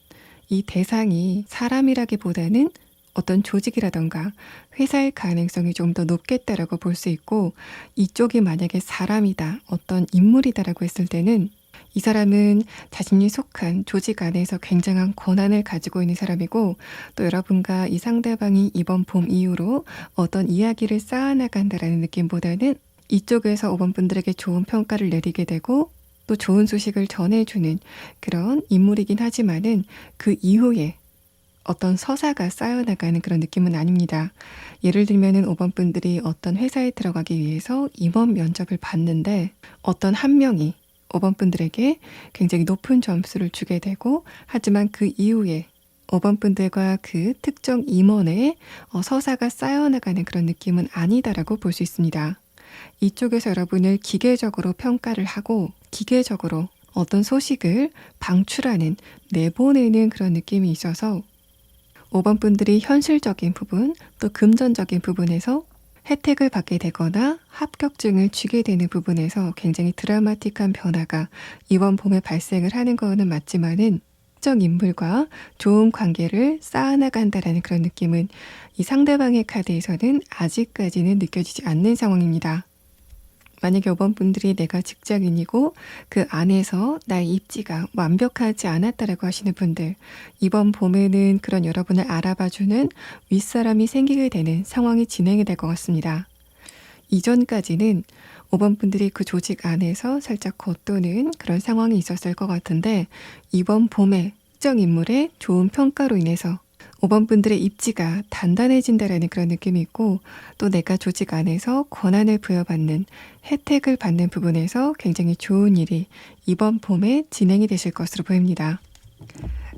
이 대상이 사람이라기보다는 어떤 조직이라던가 회사의 가능성이 좀 더 높겠다라고 볼 수 있고 이쪽이 만약에 사람이다, 어떤 인물이다라고 했을 때는 이 사람은 자신이 속한 조직 안에서 굉장한 권한을 가지고 있는 사람이고 또 여러분과 이 상대방이 이번 봄 이후로 어떤 이야기를 쌓아나간다라는 느낌보다는 이쪽에서 5번 분들에게 좋은 평가를 내리게 되고 또 좋은 소식을 전해주는 그런 인물이긴 하지만은 그 이후에 어떤 서사가 쌓여나가는 그런 느낌은 아닙니다. 예를 들면은 5번 분들이 어떤 회사에 들어가기 위해서 임원 면접을 봤는데 어떤 한 명이 5번 분들에게 굉장히 높은 점수를 주게 되고 하지만 그 이후에 5번 분들과 그 특정 임원의 서사가 쌓여나가는 그런 느낌은 아니다라고 볼 수 있습니다. 이쪽에서 여러분을 기계적으로 평가를 하고 기계적으로 어떤 소식을 방출하는 내보내는 그런 느낌이 있어서 5번 분들이 현실적인 부분 또 금전적인 부분에서 혜택을 받게 되거나 합격증을 주게 되는 부분에서 굉장히 드라마틱한 변화가 이번 봄에 발생을 하는 거는 맞지만은 특정 인물과 좋은 관계를 쌓아나간다라는 그런 느낌은 이 상대방의 카드에서는 아직까지는 느껴지지 않는 상황입니다. 만약에 5번 분들이 내가 직장인이고 그 안에서 나의 입지가 완벽하지 않았다라고 하시는 분들 이번 봄에는 그런 여러분을 알아봐주는 윗사람이 생기게 되는 상황이 진행이 될 것 같습니다. 이전까지는 5번 분들이 그 조직 안에서 살짝 겉도는 그런 상황이 있었을 것 같은데 이번 봄에 특정 인물의 좋은 평가로 인해서 5번 분들의 입지가 단단해진다라는 그런 느낌이 있고 또 내가 조직 안에서 권한을 부여받는 혜택을 받는 부분에서 굉장히 좋은 일이 이번 봄에 진행이 되실 것으로 보입니다.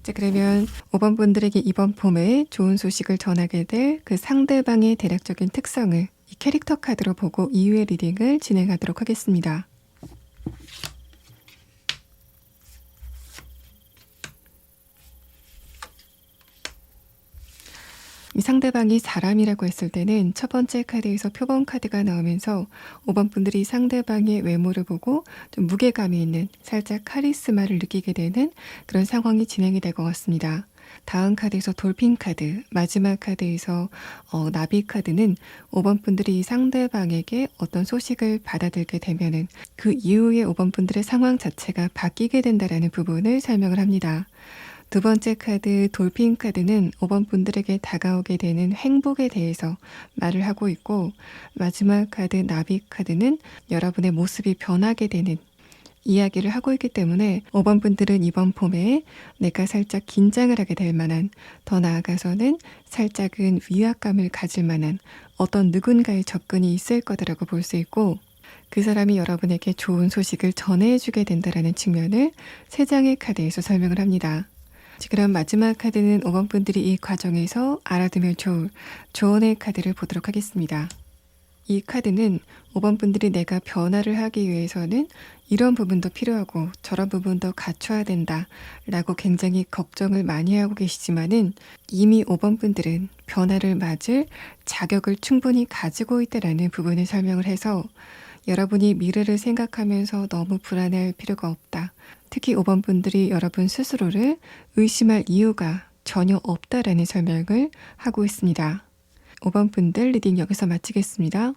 자, 그러면 5번 분들에게 이번 봄에 좋은 소식을 전하게 될 그 상대방의 대략적인 특성을 이 캐릭터 카드로 보고 이후의 리딩을 진행하도록 하겠습니다. 이 상대방이 사람이라고 했을 때는 첫 번째 카드에서 표범 카드가 나오면서 5번 분들이 상대방의 외모를 보고 좀 무게감이 있는 살짝 카리스마를 느끼게 되는 그런 상황이 진행이 될 것 같습니다. 다음 카드에서 돌핀 카드, 마지막 카드에서 나비 카드는 5번 분들이 상대방에게 어떤 소식을 받아들게 되면은 그 이후에 5번 분들의 상황 자체가 바뀌게 된다라는 부분을 설명을 합니다. 두 번째 카드 돌핀 카드는 5번 분들에게 다가오게 되는 행복에 대해서 말을 하고 있고 마지막 카드 나비 카드는 여러분의 모습이 변하게 되는 이야기를 하고 있기 때문에 5번 분들은 이번 봄에 내가 살짝 긴장을 하게 될 만한 더 나아가서는 살짝은 위압감을 가질 만한 어떤 누군가의 접근이 있을 거다라고 볼 수 있고 그 사람이 여러분에게 좋은 소식을 전해주게 된다는 측면을 3장의 카드에서 설명을 합니다. 그럼 마지막 카드는 5번 분들이 이 과정에서 알아두면 좋을 조언의 카드를 보도록 하겠습니다. 이 카드는 5번 분들이 내가 변화를 하기 위해서는 이런 부분도 필요하고 저런 부분도 갖춰야 된다 라고 굉장히 걱정을 많이 하고 계시지만은 이미 5번 분들은 변화를 맞을 자격을 충분히 가지고 있다라는 부분을 설명을 해서 여러분이 미래를 생각하면서 너무 불안해할 필요가 없다. 특히 5번 분들이 여러분 스스로를 의심할 이유가 전혀 없다라는 설명을 하고 있습니다. 5번 분들 리딩 여기서 마치겠습니다.